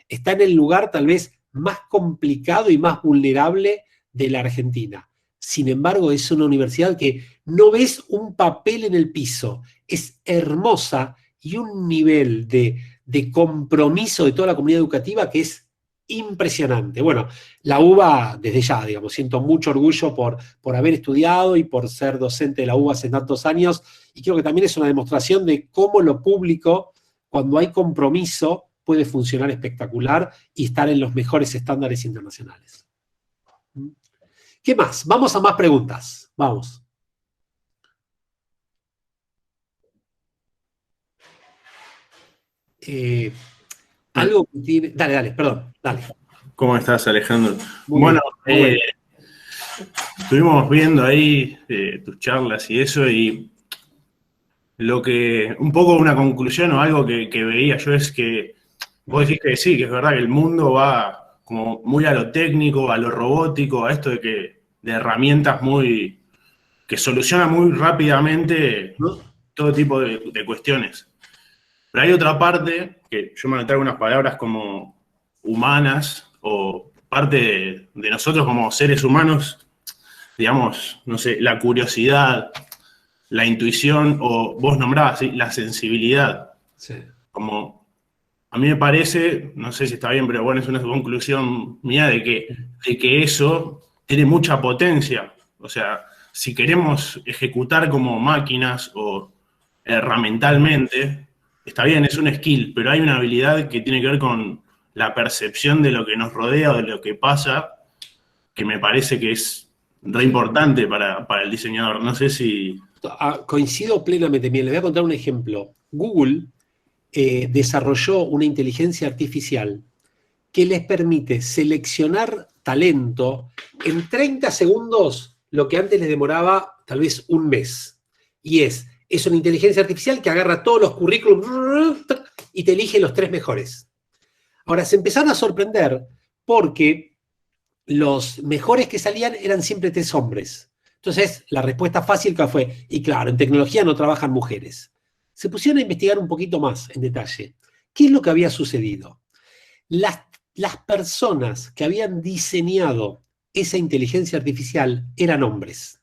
[SPEAKER 2] Está en el lugar tal vez más complicado y más vulnerable de la Argentina. Sin embargo, es una universidad que no ves un papel en el piso. Es hermosa y un nivel de compromiso de toda la comunidad educativa que es impresionante. Bueno, la UBA, desde ya, digamos, siento mucho orgullo por haber estudiado y por ser docente de la UBA hace tantos años, y creo que también es una demostración de cómo lo público, cuando hay compromiso, puede funcionar espectacular y estar en los mejores estándares internacionales. ¿Qué más? Vamos a más preguntas. Vamos. Algo que tiene... Dale, perdón, dale.
[SPEAKER 5] ¿Cómo estás, Alejandro?
[SPEAKER 2] Muy
[SPEAKER 5] bueno,
[SPEAKER 2] bien.
[SPEAKER 5] estuvimos viendo ahí tus charlas y eso, y un poco una conclusión o algo que veía yo es que vos decís que sí, que es verdad que el mundo va como muy a lo técnico, a lo robótico, a esto de herramientas que solucionan muy rápidamente todo tipo de cuestiones. Pero hay otra parte, que yo me traigo unas palabras como humanas, o parte de nosotros como seres humanos, digamos, no sé, la curiosidad, la intuición, o vos nombrabas, ¿sí?, la sensibilidad.
[SPEAKER 2] Sí.
[SPEAKER 5] Como, a mí me parece, no sé si está bien, pero bueno, es una conclusión mía de que eso tiene mucha potencia. O sea, si queremos ejecutar como máquinas o herramentalmente, está bien, es un skill, pero hay una habilidad que tiene que ver con la percepción de lo que nos rodea o de lo que pasa, que me parece que es re importante para el diseñador. No sé si...
[SPEAKER 2] Coincido plenamente. Bien, les voy a contar un ejemplo. Google desarrolló una inteligencia artificial que les permite seleccionar talento en 30 segundos, lo que antes les demoraba tal vez un mes. Y es una inteligencia artificial que agarra todos los currículums y te elige los 3 mejores. Ahora, se empezaron a sorprender porque los mejores que salían eran siempre 3 hombres. Entonces, la respuesta fácil que fue, y claro, en tecnología no trabajan mujeres. Se pusieron a investigar un poquito más en detalle. ¿Qué es lo que había sucedido? Las personas que habían diseñado esa inteligencia artificial eran hombres.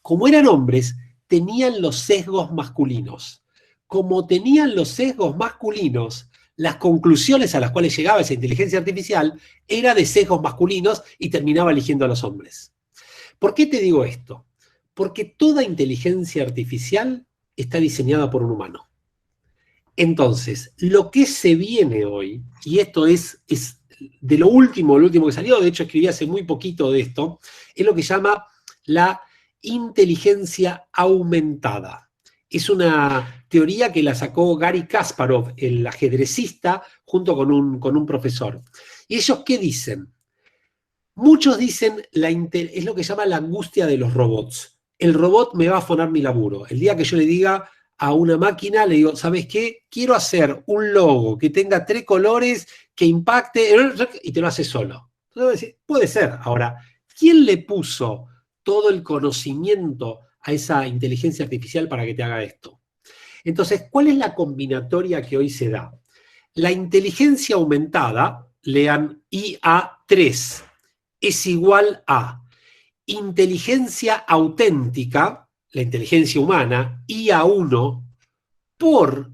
[SPEAKER 2] Como eran hombres, tenían los sesgos masculinos. Como tenían los sesgos masculinos, las conclusiones a las cuales llegaba esa inteligencia artificial era de sesgos masculinos y terminaba eligiendo a los hombres. ¿Por qué te digo esto? Porque toda inteligencia artificial está diseñada por un humano. Entonces, lo que se viene hoy, y esto es de lo último que salió, de hecho escribí hace muy poquito de esto, es lo que se llama la inteligencia aumentada. Es una teoría que la sacó Garry Kasparov, el ajedrecista, junto con un profesor. ¿Y ellos qué dicen? Muchos dicen, es lo que se llama la angustia de los robots. El robot me va a afanar mi laburo. El día que yo le diga a una máquina, le digo, ¿sabes qué? Quiero hacer un logo que tenga 3 colores, que impacte, y te lo hace solo. Entonces, puede ser. Ahora, ¿quién le puso todo el conocimiento a esa inteligencia artificial para que te haga esto? Entonces, ¿cuál es la combinatoria que hoy se da? La inteligencia aumentada, lean IA3, es igual a inteligencia auténtica, la inteligencia humana, IA1, por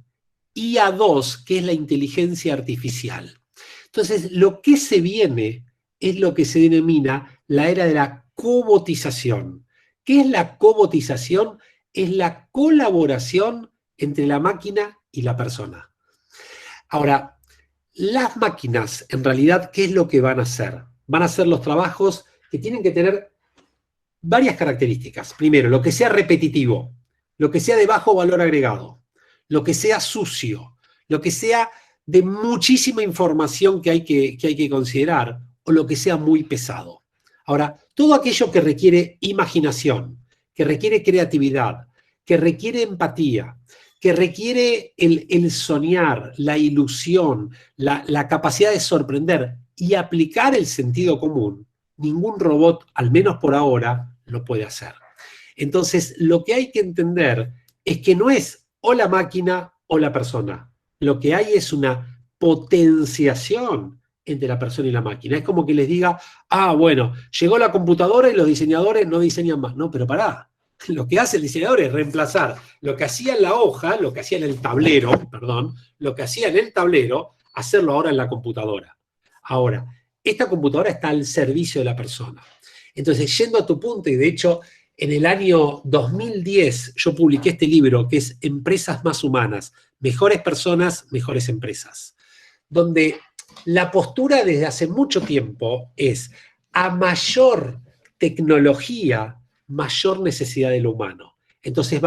[SPEAKER 2] IA2, que es la inteligencia artificial. Entonces, lo que se viene es lo que se denomina la era de la cobotización. ¿Qué es la cobotización? Es la colaboración entre la máquina y la persona. Ahora, las máquinas, en realidad, ¿qué es lo que van a hacer? Van a hacer los trabajos que tienen que tener varias características. Primero, lo que sea repetitivo, lo que sea de bajo valor agregado, lo que sea sucio, lo que sea de muchísima información que hay que considerar, o lo que sea muy pesado. Ahora, todo aquello que requiere imaginación, que requiere creatividad, que requiere empatía, que requiere el soñar, la ilusión, la capacidad de sorprender y aplicar el sentido común, ningún robot, al menos por ahora, lo puede hacer. Entonces, lo que hay que entender es que no es o la máquina o la persona. Lo que hay es una potenciación entre la persona y la máquina. Es como que les diga, bueno, llegó la computadora y los diseñadores no diseñan más. No, pero pará. Lo que hace el diseñador es reemplazar lo que hacía en la hoja, lo que hacía en el tablero, lo que hacía en el tablero, hacerlo ahora en la computadora. Ahora, esta computadora está al servicio de la persona. Entonces, yendo a tu punto, y de hecho, en el año 2010 yo publiqué este libro que es Empresas más humanas, mejores personas, mejores empresas, donde la postura desde hace mucho tiempo es a mayor tecnología, mayor necesidad de lo humano. Entonces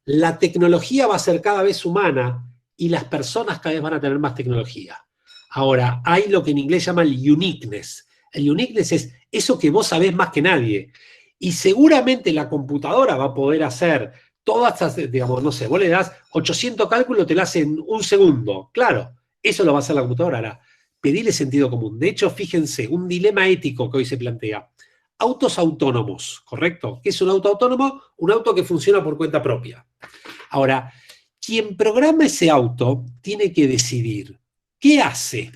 [SPEAKER 2] la tecnología va a ser cada vez humana y las personas cada vez van a tener más tecnología. Ahora, hay lo que en inglés llama el uniqueness. El uniqueness es eso que vos sabés más que nadie. Y seguramente la computadora va a poder hacer todas estas, digamos, no sé, vos le das 800 cálculos, te lo hace en un segundo. Claro, eso lo va a hacer la computadora. Ahora, pedirle sentido común. De hecho, fíjense, un dilema ético que hoy se plantea. Autos autónomos, ¿correcto? ¿Qué es un auto autónomo? Un auto que funciona por cuenta propia. Ahora, quien programa ese auto tiene que decidir qué hace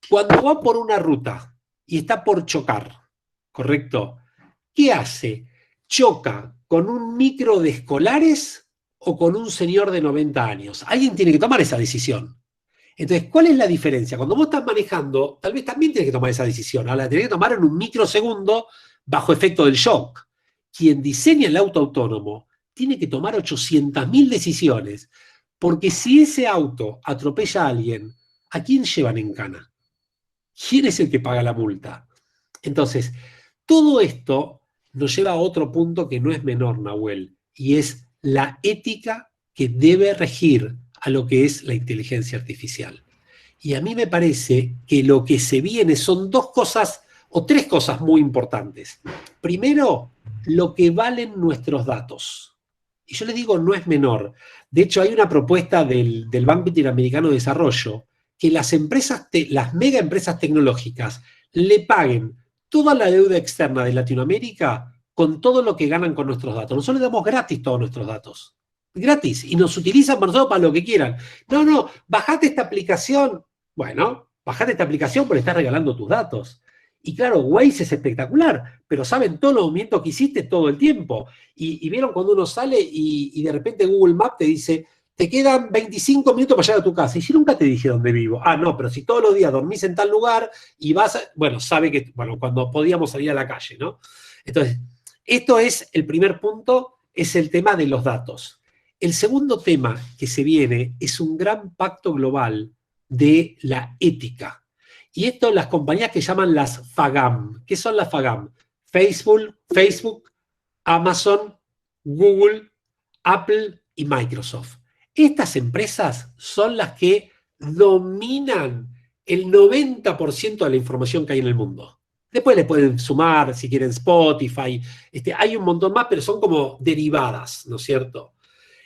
[SPEAKER 2] cuando va por una ruta y está por chocar, ¿correcto? ¿Qué hace? ¿Choca con un micro de escolares o con un señor de 90 años? Alguien tiene que tomar esa decisión. Entonces, ¿cuál es la diferencia? Cuando vos estás manejando, tal vez también tienes que tomar esa decisión. Ahora la tenés que tomar en un microsegundo bajo efecto del shock. Quien diseña el auto autónomo tiene que tomar 800.000 decisiones, porque si ese auto atropella a alguien, ¿a quién llevan en cana? ¿Quién es el que paga la multa? Entonces, todo esto nos lleva a otro punto que no es menor, Nahuel, y es la ética que debe regir a lo que es la inteligencia artificial. Y a mí me parece que lo que se viene son dos cosas o tres cosas muy importantes. Primero, lo que valen nuestros datos. Y yo les digo, no es menor. De hecho, hay una propuesta del Banco Interamericano de Desarrollo que las mega empresas tecnológicas le paguen toda la deuda externa de Latinoamérica con todo lo que ganan con nuestros datos. Nosotros les damos gratis todos nuestros datos. Gratis. Y nos utilizan para nosotros para lo que quieran. No, bajate esta aplicación. Bueno, bajate esta aplicación porque estás regalando tus datos. Y claro, Waze es espectacular, pero saben todos los movimientos que hiciste todo el tiempo. Y vieron cuando uno sale y de repente Google Maps te dice, te quedan 25 minutos para llegar a tu casa. Y si nunca te dije dónde vivo. Ah, no, pero si todos los días dormís en tal lugar y bueno, sabe que, bueno, cuando podíamos salir a la calle, ¿no? Entonces, esto es el primer punto, es el tema de los datos. El segundo tema que se viene es un gran pacto global de la ética. Y esto las compañías que llaman las FAGAM. ¿Qué son las FAGAM? Facebook, Amazon, Google, Apple y Microsoft. Estas empresas son las que dominan el 90% de la información que hay en el mundo. Después le pueden sumar, si quieren, Spotify. Hay un montón más, pero son como derivadas, ¿no es cierto?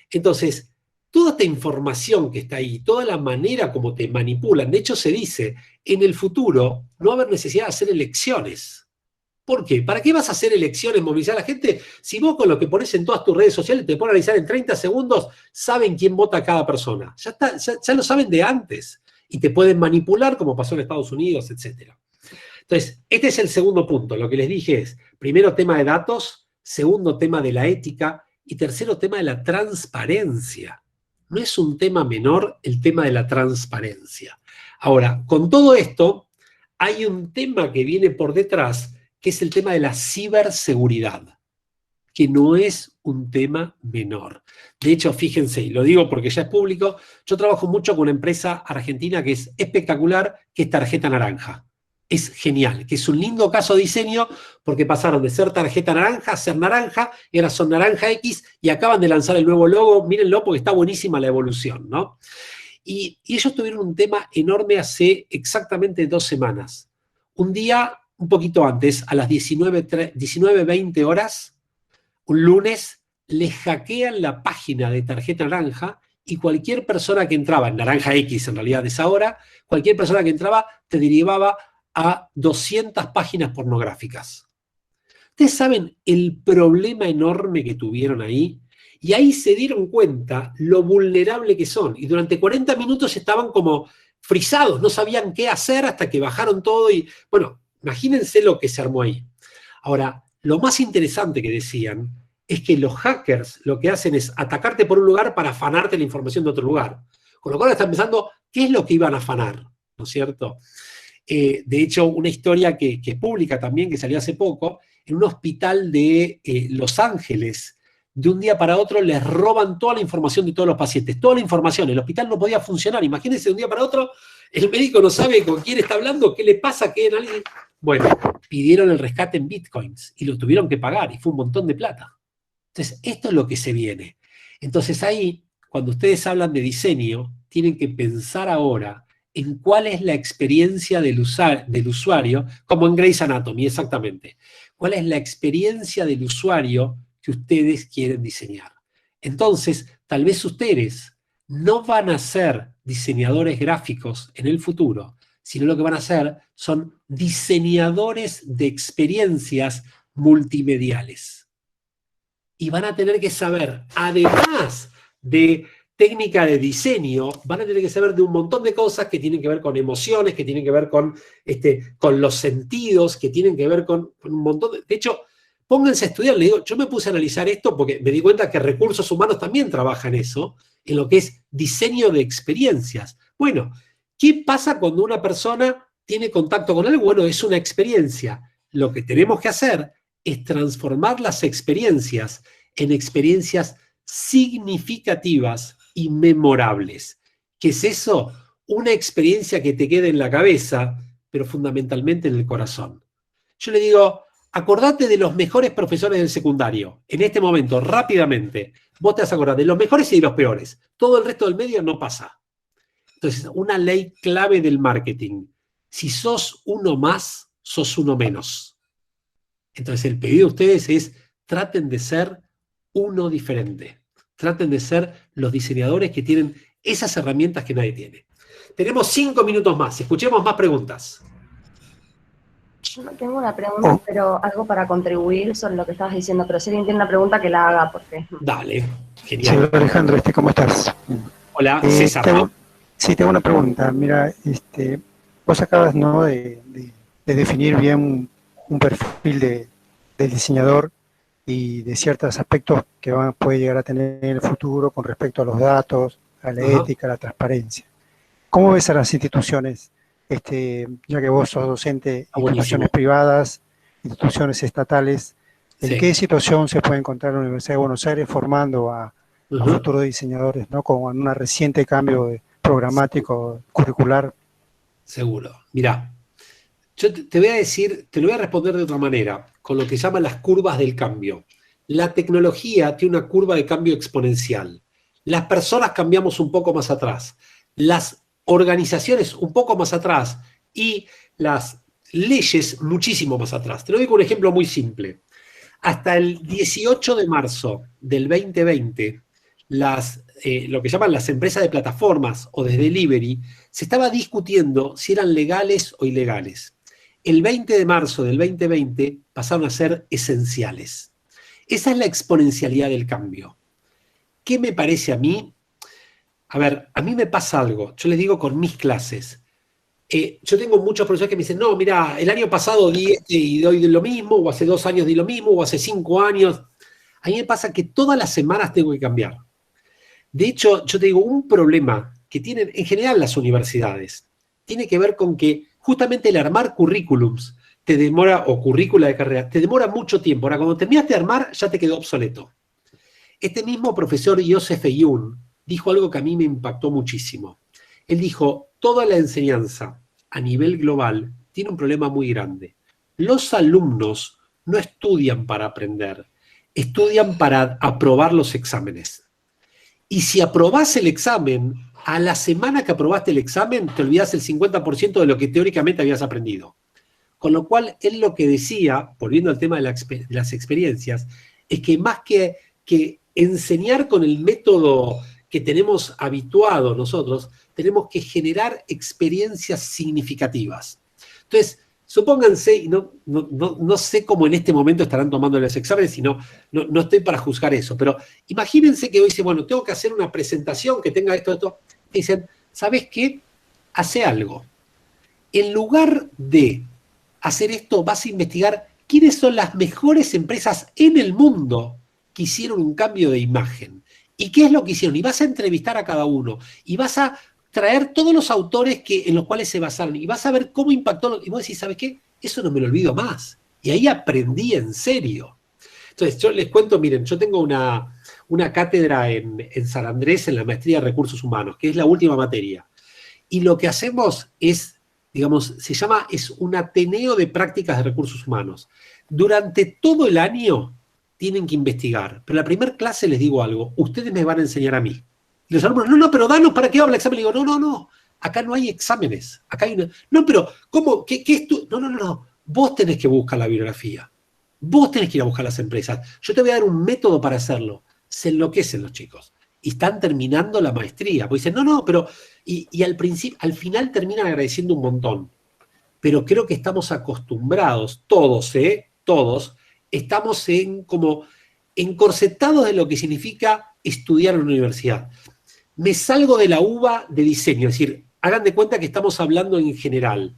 [SPEAKER 2] Entonces, toda esta información que está ahí, toda la manera como te manipulan, de hecho se dice, en el futuro no va a haber necesidad de hacer elecciones. ¿Por qué? ¿Para qué vas a hacer elecciones, movilizar a la gente? Si vos con lo que pones en todas tus redes sociales te pones a analizar en 30 segundos, saben quién vota a cada persona. Ya lo saben de antes. Y te pueden manipular como pasó en Estados Unidos, etc. Entonces, este es el segundo punto. Lo que les dije es, primero tema de datos, segundo tema de la ética y tercero tema de la transparencia. No es un tema menor el tema de la transparencia. Ahora, con todo esto, hay un tema que viene por detrás, que es el tema de la ciberseguridad, que no es un tema menor. De hecho, fíjense, y lo digo porque ya es público, yo trabajo mucho con una empresa argentina que es espectacular, que es Tarjeta Naranja. Es genial, que es un lindo caso de diseño porque pasaron de ser tarjeta naranja a ser naranja, y ahora son naranja X y acaban de lanzar el nuevo logo, mírenlo porque está buenísima la evolución, ¿no? Y ellos tuvieron un tema enorme hace exactamente 2 semanas. Un día, un poquito antes, a las 19:20 horas, un lunes, les hackean la página de Tarjeta Naranja y cualquier persona que entraba, en Naranja X en realidad de esa hora, cualquier persona que entraba te derivaba a 200 páginas pornográficas. Ustedes saben el problema enorme que tuvieron ahí, y ahí se dieron cuenta lo vulnerable que son, y durante 40 minutos estaban como frisados, no sabían qué hacer hasta que bajaron todo y, bueno, imagínense lo que se armó ahí. Ahora, lo más interesante que decían es que los hackers lo que hacen es atacarte por un lugar para afanarte la información de otro lugar. Con lo cual están pensando qué es lo que iban a afanar, ¿no es cierto? De hecho, una historia que es pública también, que salió hace poco, en un hospital de Los Ángeles, de un día para otro les roban toda la información de todos los pacientes, toda la información, el hospital no podía funcionar, imagínense de un día para otro, el médico no sabe con quién está hablando, qué le pasa, qué alguien. Bueno, pidieron el rescate en bitcoins y lo tuvieron que pagar y fue un montón de plata. Entonces, esto es lo que se viene. Entonces ahí, cuando ustedes hablan de diseño, tienen que pensar ahora en cuál es la experiencia del usuario, como en Grey's Anatomy, exactamente. ¿Cuál es la experiencia del usuario que ustedes quieren diseñar? Entonces, tal vez ustedes no van a ser diseñadores gráficos en el futuro, sino lo que van a hacer son diseñadores de experiencias multimediales. Y van a tener que saber, además de técnica de diseño, van a tener que saber de un montón de cosas que tienen que ver con emociones, que tienen que ver con los sentidos, que tienen que ver con un montón de hecho, pónganse a estudiar. Le digo, yo me puse a analizar esto porque me di cuenta que recursos humanos también trabajan eso, en lo que es diseño de experiencias. Bueno, ¿qué pasa cuando una persona tiene contacto con algo? Bueno, es una experiencia. Lo que tenemos que hacer es transformar las experiencias en experiencias significativas y memorables. ¿Qué es eso? Una experiencia que te quede en la cabeza, pero fundamentalmente en el corazón. Yo le digo, acordate de los mejores profesores del secundario. En este momento, rápidamente, vos te vas a acordar de los mejores y de los peores. Todo el resto del medio no pasa. Entonces, una ley clave del marketing. Si sos uno más, sos uno menos. Entonces, el pedido de ustedes es, traten de ser uno diferente. Traten de ser los diseñadores que tienen esas herramientas que nadie tiene. Tenemos 5 minutos más. Escuchemos más preguntas.
[SPEAKER 4] Yo no tengo una pregunta, pero algo para contribuir sobre lo que estabas diciendo. Pero si alguien tiene una pregunta, que la haga, porque...
[SPEAKER 2] Dale,
[SPEAKER 6] Sí,
[SPEAKER 2] genial.
[SPEAKER 6] Alejandro, ¿cómo estás?
[SPEAKER 2] Hola, César.
[SPEAKER 6] Sí, tengo una pregunta. Mira, vos acabas, ¿no?, de definir bien un perfil del diseñador y de ciertos aspectos que puede llegar a tener en el futuro con respecto a los datos, a la ética, a la transparencia. ¿Cómo ves a las instituciones, ya que vos sos docente,
[SPEAKER 2] buenísimo.
[SPEAKER 6] instituciones privadas, instituciones estatales, en
[SPEAKER 2] Sí.
[SPEAKER 6] qué situación se puede encontrar la Universidad de Buenos Aires formando a futuros diseñadores, ¿no?, con un reciente cambio programático, curricular?
[SPEAKER 2] Seguro. Mirá, yo te voy a decir, te lo voy a responder de otra manera, con lo que llaman las curvas del cambio. La tecnología tiene una curva de cambio exponencial. Las personas cambiamos un poco más atrás. Las organizaciones un poco más atrás y las leyes muchísimo más atrás. Te lo digo con un ejemplo muy simple. Hasta el 18 de marzo del 2020, lo que llaman las empresas de plataformas o de delivery, se estaba discutiendo si eran legales o ilegales. El 20 de marzo del 2020 pasaron a ser esenciales. Esa es la exponencialidad del cambio. ¿Qué me parece a mí? A ver, a mí me pasa algo. Yo les digo con mis clases. Yo tengo muchos profesores que me dicen, no, mira, el año pasado di y doy lo mismo, o hace 2 años di lo mismo, o hace 5 años. A mí me pasa que todas las semanas tengo que cambiar. De hecho, yo te digo, un problema que tienen en general las universidades tiene que ver con que justamente el armar currículums te demora, o currícula de carrera, te demora mucho tiempo. Ahora, cuando terminaste de armar, ya te quedó obsoleto. Este mismo profesor Joseph Youn dijo algo que a mí me impactó muchísimo. Él dijo, toda la enseñanza a nivel global tiene un problema muy grande. Los alumnos no estudian para aprender, estudian para aprobar los exámenes. Y si aprobás el examen, a la semana que aprobaste el examen, te olvidás el 50% de lo que teóricamente habías aprendido. Con lo cual, él lo que decía, volviendo al tema de las experiencias, es que más que enseñar con el método que tenemos habituado nosotros, tenemos que generar experiencias significativas. Entonces, supónganse, y no sé cómo en este momento estarán tomando los exámenes, y no estoy para juzgar eso, pero imagínense que hoy dice, bueno, tengo que hacer una presentación que tenga esto. Y dicen, ¿sabes qué? Hace algo. En lugar de hacer esto, vas a investigar quiénes son las mejores empresas en el mundo que hicieron un cambio de imagen. ¿Y qué es lo que hicieron? Y vas a entrevistar a cada uno. Y vas a traer todos los autores en los cuales se basaron. Y vas a ver cómo impactó. Y vos decís, ¿sabes qué? Eso no me lo olvido más. Y ahí aprendí en serio. Entonces, yo les cuento, miren, yo tengo una cátedra en San Andrés en la maestría de recursos humanos, que es la última materia. Y lo que hacemos es, digamos, es un ateneo de prácticas de recursos humanos. Durante todo el año tienen que investigar. Pero en la primera clase les digo algo, ustedes me van a enseñar a mí. Y los alumnos, no, pero danos para qué habla el examen. Le digo, no, acá no hay exámenes. Acá hay no, pero, ¿cómo? ¿Qué es tú? No. Vos tenés que buscar la bibliografía. Vos tenés que ir a buscar las empresas. Yo te voy a dar un método para hacerlo. Se enloquecen los chicos. Y están terminando la maestría. Porque dicen, no, pero... Y al final terminan agradeciendo un montón. Pero creo que estamos acostumbrados, todos, estamos como encorsetados de lo que significa estudiar en una universidad. Me salgo de la uva de diseño, es decir, hagan de cuenta que estamos hablando en general.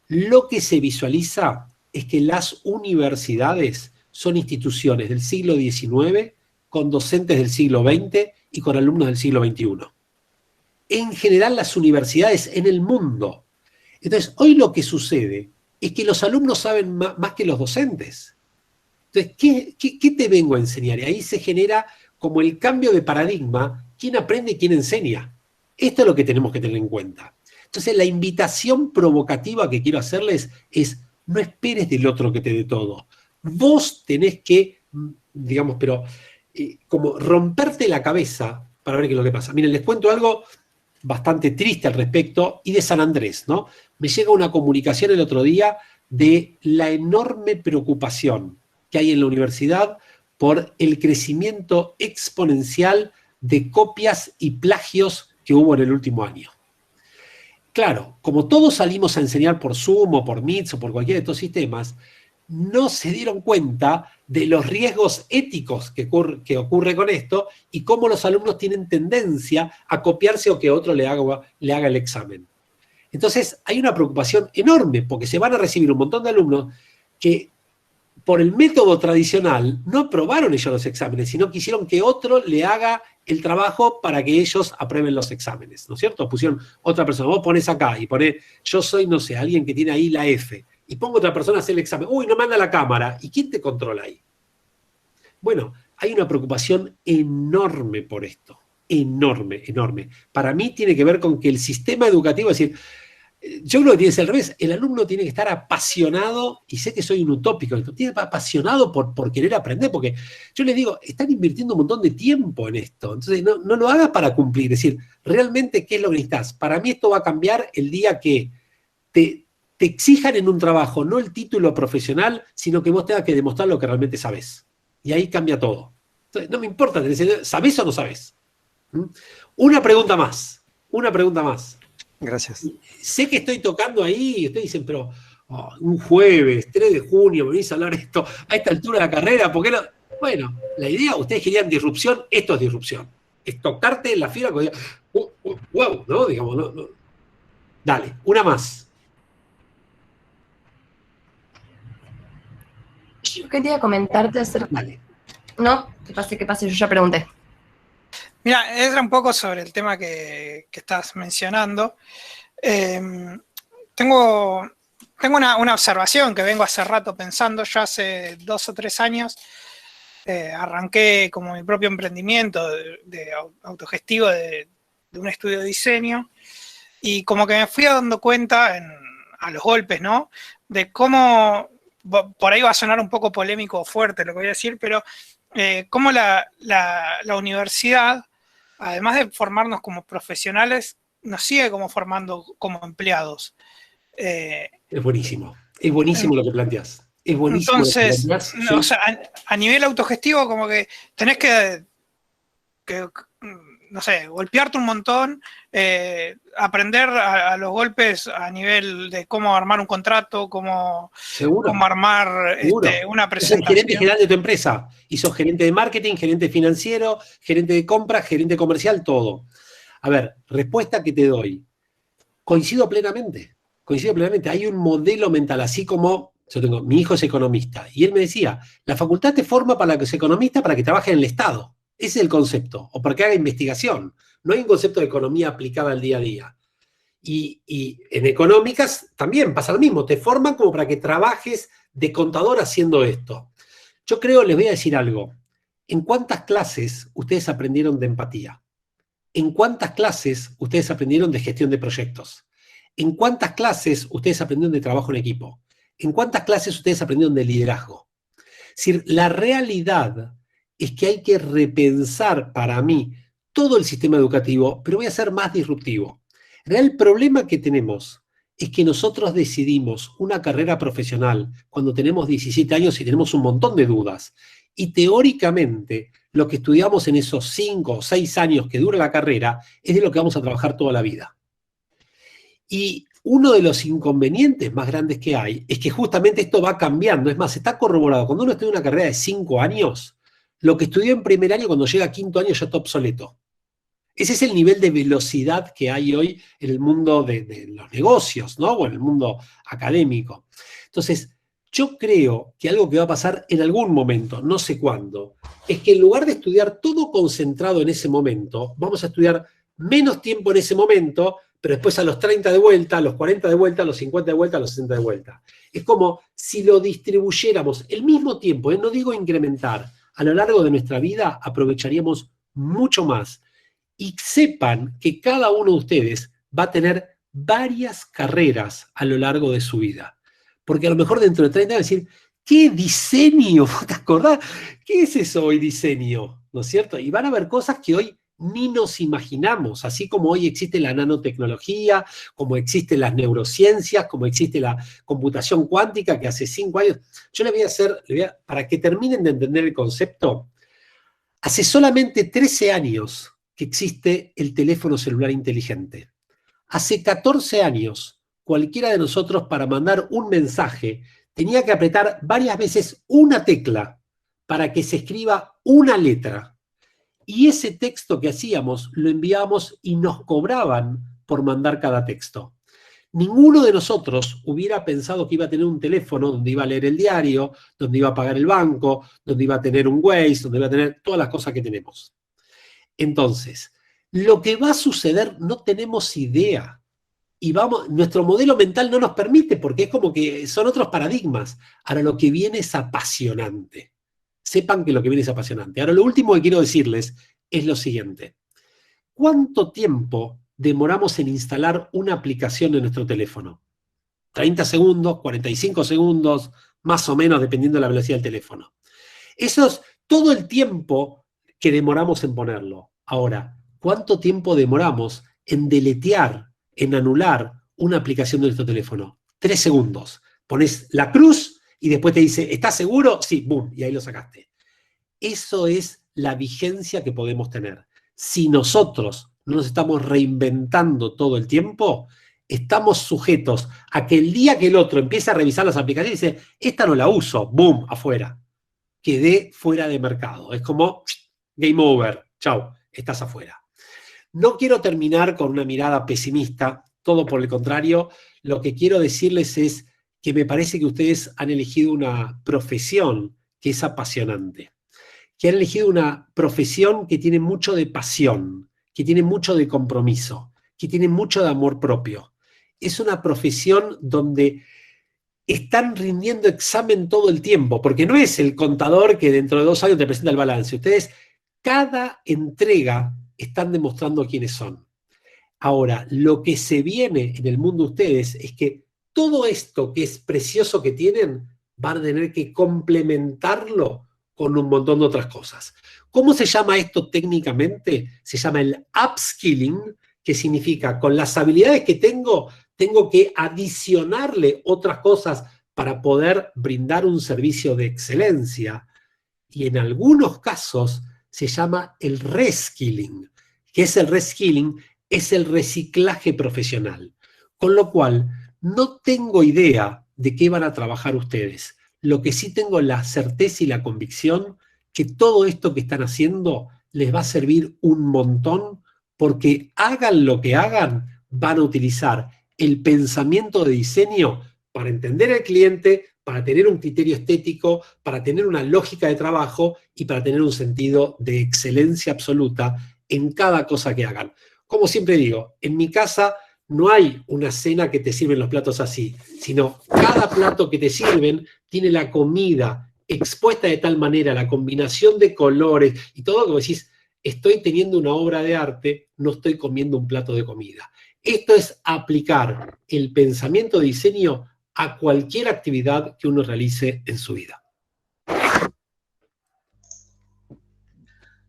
[SPEAKER 2] Lo que se visualiza es que las universidades son instituciones del siglo XIX con docentes del siglo XX y con alumnos del siglo XXI. En general, las universidades en el mundo. Entonces, hoy lo que sucede es que los alumnos saben más que los docentes. Entonces, ¿qué te vengo a enseñar? Y ahí se genera como el cambio de paradigma, quién aprende y quién enseña. Esto es lo que tenemos que tener en cuenta. Entonces, la invitación provocativa que quiero hacerles es, no esperes del otro que te dé todo. Vos tenés que, digamos, pero como romperte la cabeza para ver qué es lo que pasa. Miren, les cuento algo bastante triste al respecto, y de San Andrés, ¿no? Me llega una comunicación el otro día de la enorme preocupación que hay en la universidad por el crecimiento exponencial de copias y plagios que hubo en el último año. Claro, como todos salimos a enseñar por Zoom o por Meet o por cualquiera de estos sistemas, no se dieron cuenta de los riesgos éticos que ocurre con esto y cómo los alumnos tienen tendencia a copiarse o que otro le haga el examen. Entonces, hay una preocupación enorme porque se van a recibir un montón de alumnos que por el método tradicional no aprobaron ellos los exámenes, sino quisieron que otro le haga el trabajo para que ellos aprueben los exámenes, ¿no es cierto? Pusieron otra persona, vos ponés acá y ponés, yo soy, no sé, alguien que tiene ahí la F, y pongo otra persona a hacer el examen, uy, no manda la cámara, ¿y quién te controla ahí? Bueno, hay una preocupación enorme por esto, enorme, enorme. Para mí tiene que ver con que el sistema educativo, es decir, yo creo que tiene que ser al revés, el alumno tiene que estar apasionado, y sé que soy un utópico, tiene que estar apasionado por querer aprender, porque yo les digo, están invirtiendo un montón de tiempo en esto, entonces no lo hagas para cumplir, es decir, realmente, ¿qué es lo que necesitas? Para mí esto va a cambiar el día que te exijan en un trabajo, no el título profesional, sino que vos tengas que demostrar lo que realmente sabés. Y ahí cambia todo. Entonces, no me importa, ¿sabés o no sabés? Una pregunta más.
[SPEAKER 6] Gracias.
[SPEAKER 2] Sé que estoy tocando ahí, y ustedes dicen, pero un jueves, 3 de junio, me venís a hablar esto a esta altura de la carrera, ¿por qué no? Bueno, la idea, ustedes querían disrupción, esto es disrupción. Es tocarte en la fibra, wow, ¿no? Digamos, no. Dale, una más.
[SPEAKER 4] Yo quería comentarte acerca...
[SPEAKER 2] Dale.
[SPEAKER 4] No, que pase, yo ya pregunté.
[SPEAKER 7] Mira, era un poco sobre el tema que estás mencionando. Tengo una observación que vengo hace rato pensando. Yo hace 2 o 3 años arranqué como mi propio emprendimiento de autogestivo de un estudio de diseño, y como que me fui dando cuenta a los golpes, ¿no? De cómo, por ahí va a sonar un poco polémico o fuerte lo que voy a decir, pero cómo la universidad, además de formarnos como profesionales, nos sigue como formando como empleados.
[SPEAKER 2] Es buenísimo lo que planteas. Es buenísimo.
[SPEAKER 7] Entonces,
[SPEAKER 2] lo que planteas,
[SPEAKER 7] no, o sea, a nivel autogestivo, como que tenés que no sé, golpearte un montón, aprender a los golpes a nivel de cómo armar un contrato, cómo armar una presentación.
[SPEAKER 2] Sos el gerente general de tu empresa, y sos gerente de marketing, gerente financiero, gerente de compras, gerente comercial, todo. A ver, respuesta que te doy. Coincido plenamente. Hay un modelo mental, así como mi hijo es economista, y él me decía, la facultad te forma para que seas economista, para que trabajes en el Estado. Ese es el concepto, o para que haga investigación. No hay un concepto de economía aplicada al día a día. Y en económicas también pasa lo mismo, te forman como para que trabajes de contador haciendo esto. Yo creo, les voy a decir algo, ¿en cuántas clases ustedes aprendieron de empatía? ¿En cuántas clases ustedes aprendieron de gestión de proyectos? ¿En cuántas clases ustedes aprendieron de trabajo en equipo? ¿En cuántas clases ustedes aprendieron de liderazgo? Es decir, la realidad es que hay que repensar, para mí, todo el sistema educativo, pero voy a ser más disruptivo. El problema que tenemos es que nosotros decidimos una carrera profesional cuando tenemos 17 años y tenemos un montón de dudas. Y teóricamente, lo que estudiamos en esos 5 o 6 años que dura la carrera es de lo que vamos a trabajar toda la vida. Y uno de los inconvenientes más grandes que hay es que justamente esto va cambiando. Es más, está corroborado. Cuando uno estudia una carrera de 5 años, lo que estudió en primer año, cuando llega a 5º año, ya está obsoleto. Ese es el nivel de velocidad que hay hoy en el mundo de los negocios, ¿no? O en el mundo académico. Entonces, yo creo que algo que va a pasar en algún momento, no sé cuándo, es que en lugar de estudiar todo concentrado en ese momento, vamos a estudiar menos tiempo en ese momento, pero después a los 30 de vuelta, a los 40 de vuelta, a los 50 de vuelta, a los 60 de vuelta. Es como si lo distribuyéramos el mismo tiempo, no digo incrementar, a lo largo de nuestra vida aprovecharíamos mucho más. Y sepan que cada uno de ustedes va a tener varias carreras a lo largo de su vida. Porque a lo mejor dentro de 30 años decir, ¿qué diseño? ¿Te acordás? ¿Qué es eso hoy diseño? ¿No es cierto? Y van a haber cosas que hoy ni nos imaginamos, así como hoy existe la nanotecnología, como existen las neurociencias, como existe la computación cuántica, que hace 5 años. Yo les voy a hacer, para que terminen de entender el concepto, hace solamente 13 años que existe el teléfono celular inteligente. Hace 14 años, cualquiera de nosotros para mandar un mensaje tenía que apretar varias veces una tecla para que se escriba una letra. Y ese texto que hacíamos lo enviábamos y nos cobraban por mandar cada texto. Ninguno de nosotros hubiera pensado que iba a tener un teléfono donde iba a leer el diario, donde iba a pagar el banco, donde iba a tener un Waze, donde iba a tener todas las cosas que tenemos. Entonces, lo que va a suceder no tenemos idea. Y nuestro modelo mental no nos permite porque es como que son otros paradigmas. Ahora lo que viene es apasionante. Sepan que lo que viene es apasionante. Ahora lo último que quiero decirles es lo siguiente. ¿Cuánto tiempo demoramos en instalar una aplicación en nuestro teléfono? 30 segundos, 45 segundos, más o menos dependiendo de la velocidad del teléfono. Eso es todo el tiempo que demoramos en ponerlo. Ahora, ¿cuánto tiempo demoramos en deletear, en anular una aplicación de nuestro teléfono? 3 segundos. Pones la cruz y después te dice, ¿estás seguro? Sí, boom, y ahí lo sacaste. Eso es la vigencia que podemos tener. Si nosotros no nos estamos reinventando todo el tiempo, estamos sujetos a que el día que el otro empiece a revisar las aplicaciones y dice, esta no la uso, boom, afuera. Quedé fuera de mercado. Es como, game over, chau, estás afuera. No quiero terminar con una mirada pesimista, todo por el contrario. Lo que quiero decirles es que me parece que ustedes han elegido una profesión que es apasionante, que han elegido una profesión que tiene mucho de pasión, que tiene mucho de compromiso, que tiene mucho de amor propio. Es una profesión donde están rindiendo examen todo el tiempo, porque no es el contador que dentro de 2 años te presenta el balance. Ustedes, cada entrega, están demostrando quiénes son. Ahora, lo que se viene en el mundo de ustedes es que todo esto que es precioso que tienen, van a tener que complementarlo con un montón de otras cosas. ¿Cómo se llama esto técnicamente? Se llama el upskilling, que significa, con las habilidades que tengo que adicionarle otras cosas para poder brindar un servicio de excelencia. Y en algunos casos se llama el reskilling. ¿Qué es el reskilling? Es el reciclaje profesional. Con lo cual, no tengo idea de qué van a trabajar ustedes. Lo que sí tengo la certeza y la convicción que todo esto que están haciendo les va a servir un montón, porque hagan lo que hagan, van a utilizar el pensamiento de diseño para entender al cliente, para tener un criterio estético, para tener una lógica de trabajo y para tener un sentido de excelencia absoluta en cada cosa que hagan. Como siempre digo, en mi casa no hay una cena que te sirven los platos así, sino cada plato que te sirven tiene la comida expuesta de tal manera, la combinación de colores y todo, que vos decís, estoy teniendo una obra de arte, no estoy comiendo un plato de comida. Esto es aplicar el pensamiento de diseño a cualquier actividad que uno realice en su vida.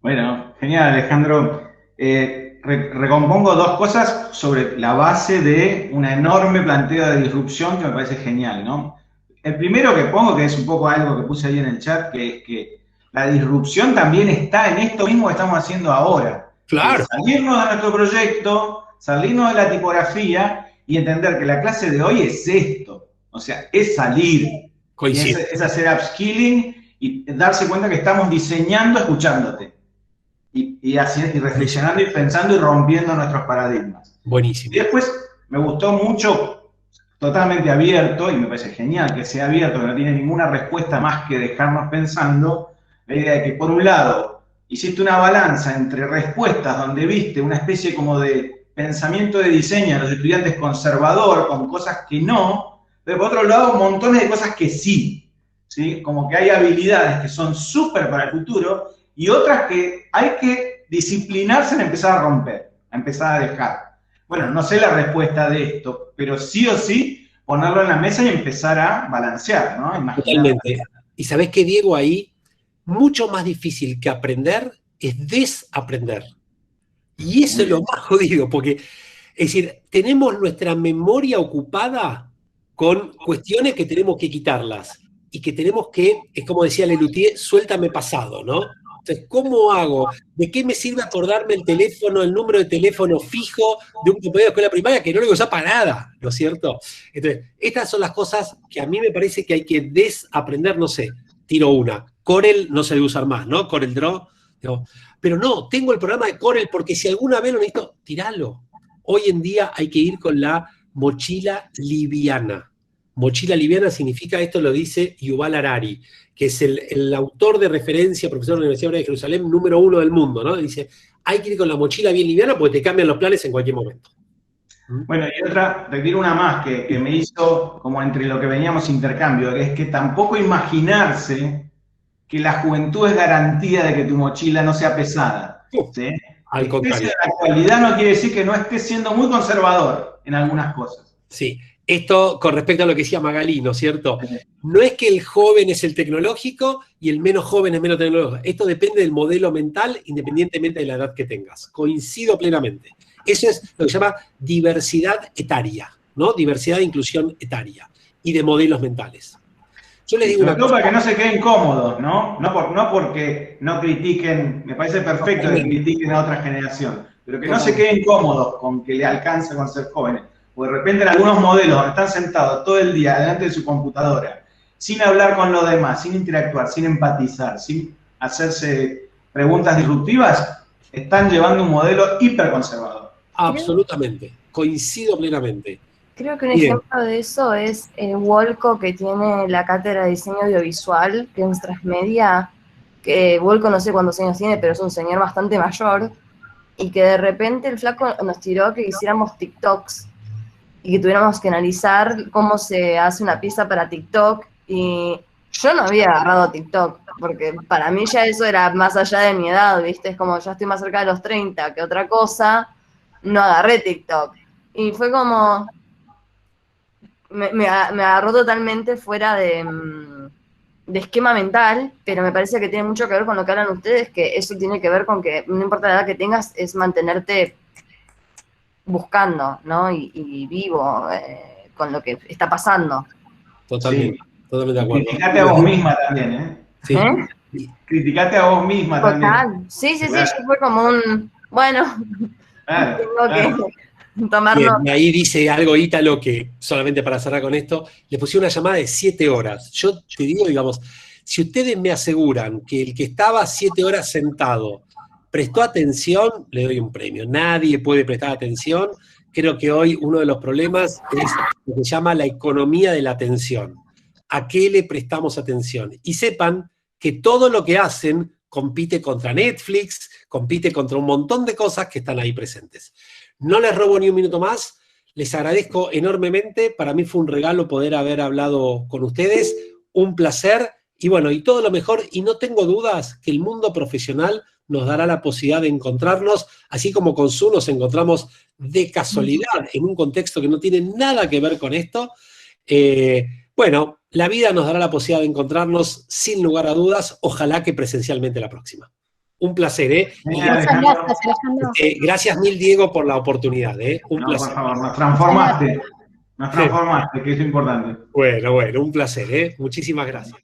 [SPEAKER 1] Bueno, genial, Alejandro. Recompongo 2 cosas sobre la base de una enorme planteo de disrupción que me parece genial, ¿no? El primero que pongo, que es un poco algo que puse ahí en el chat, que es que la disrupción también está en esto mismo que estamos haciendo ahora.
[SPEAKER 2] Claro.
[SPEAKER 1] Salirnos de nuestro proyecto, salirnos de la tipografía y entender que la clase de hoy es esto. O sea, es salir. Es hacer upskilling y darse cuenta que estamos diseñando escuchándote. Y reflexionando y pensando y rompiendo nuestros paradigmas.
[SPEAKER 2] Buenísimo.
[SPEAKER 1] Y después me gustó mucho, totalmente abierto, y me parece genial que sea abierto, que no tiene ninguna respuesta más que dejarnos pensando, la idea de que por un lado hiciste una balanza entre respuestas donde viste una especie como de pensamiento de diseño de los estudiantes conservador con cosas que no, Pero por otro lado, montones de cosas que sí, ¿sí? Como que hay habilidades que son súper para el futuro y otras que hay que disciplinarse en empezar a romper, a empezar a dejar. Bueno, no sé la respuesta de esto, pero sí o sí ponerlo en la mesa y empezar a balancear, ¿no? Imaginar.
[SPEAKER 2] Totalmente. Y ¿sabés qué, Diego? Ahí, mucho más difícil que aprender es desaprender. Y eso es lo más jodido, porque, es decir, tenemos nuestra memoria ocupada con cuestiones que tenemos que quitarlas y que tenemos que, es como decía Lelutier, suéltame pasado, ¿no? Entonces, ¿cómo hago? ¿De qué me sirve acordarme el teléfono, el número de teléfono fijo de un compañero de escuela primaria que no lo voy a usar para nada, ¿no es cierto? Entonces, estas son las cosas que a mí me parece que hay que desaprender, no sé, tiro una. Corel no se debe usar más, ¿no? Corel Draw. No. Pero no, tengo el programa de Corel porque si alguna vez lo necesito, tiralo. Hoy en día hay que ir con la mochila liviana. Mochila liviana significa, esto lo dice Yuval Harari, que es el autor de referencia, profesor de la Universidad de Jerusalén, número 1 del mundo, ¿no? Dice, hay que ir con la mochila bien liviana porque te cambian los planes en cualquier momento.
[SPEAKER 1] Bueno, y otra, te tiro una más que me hizo como entre lo que veníamos intercambio, que es que tampoco imaginarse que la juventud es garantía de que tu mochila no sea pesada. ¿Sí?
[SPEAKER 2] Al contrario.
[SPEAKER 1] En la actualidad no quiere decir que no estés siendo muy conservador en algunas cosas.
[SPEAKER 2] Sí. Esto con respecto a lo que decía Magalí, ¿no es cierto? No es que el joven es el tecnológico y el menos joven es menos tecnológico. Esto depende del modelo mental, independientemente de la edad que tengas. Coincido plenamente. Eso es lo que se llama diversidad etaria, ¿no? Diversidad e inclusión etaria y de modelos mentales. Yo les digo
[SPEAKER 1] una cosa, para que no se queden cómodos, ¿no? No porque no critiquen, me parece perfecto que critiquen a otra generación, pero que no se queden cómodos con que le alcance con ser jóvenes. O de repente en algunos modelos donde están sentados todo el día delante de su computadora, sin hablar con los demás, sin interactuar, sin empatizar, sin hacerse preguntas disruptivas, están llevando un modelo hiperconservador.
[SPEAKER 2] Absolutamente, coincido plenamente.
[SPEAKER 4] Creo que un ejemplo de eso es Wolco, que tiene la cátedra de diseño audiovisual, que es Transmedia, que Wolco no sé cuántos años tiene, pero es un señor bastante mayor, y que de repente el flaco nos tiró que hiciéramos TikToks, y que tuviéramos que analizar cómo se hace una pieza para TikTok, y yo no había agarrado TikTok, porque para mí ya eso era más allá de mi edad, ¿viste? Es como ya estoy más cerca de los 30 que otra cosa, no agarré TikTok. Y fue como... Me agarró totalmente fuera de esquema mental, pero me parece que tiene mucho que ver con lo que hablan ustedes, que eso tiene que ver con que no importa la edad que tengas, es mantenerte buscando, ¿no? Y vivo con lo que está pasando.
[SPEAKER 2] Totalmente, sí. Totalmente de acuerdo.
[SPEAKER 1] Criticate a vos misma también, ¿eh?
[SPEAKER 2] Sí.
[SPEAKER 1] Criticate a vos misma también.
[SPEAKER 4] Sí, claro. Yo fue como un, bueno, tengo que tomarlo.
[SPEAKER 2] Bien, y ahí dice algo Ítalo que, solamente para cerrar con esto, le pusieron una llamada de 7 horas. Yo te digo, digamos, si ustedes me aseguran que el que estaba 7 horas sentado prestó atención, le doy un premio. Nadie puede prestar atención. Creo que hoy uno de los problemas es lo que se llama la economía de la atención. ¿A qué le prestamos atención? Y sepan que todo lo que hacen compite contra Netflix, compite contra un montón de cosas que están ahí presentes. No les robo ni un minuto más. Les agradezco enormemente. Para mí fue un regalo poder haber hablado con ustedes. Un placer. Y bueno, y todo lo mejor. Y no tengo dudas que el mundo profesional nos dará la posibilidad de encontrarnos, así como con Su nos encontramos de casualidad en un contexto que no tiene nada que ver con esto. Bueno, la vida nos dará la posibilidad de encontrarnos sin lugar a dudas, ojalá que presencialmente la próxima. Un placer, ¿eh?
[SPEAKER 3] Muchas gracias, Alejandro.
[SPEAKER 2] Gracias mil, Diego, por la oportunidad, ¿eh? Un placer.
[SPEAKER 1] Por favor, nos transformaste, que es lo importante.
[SPEAKER 2] Bueno, un placer, ¿eh? Muchísimas gracias.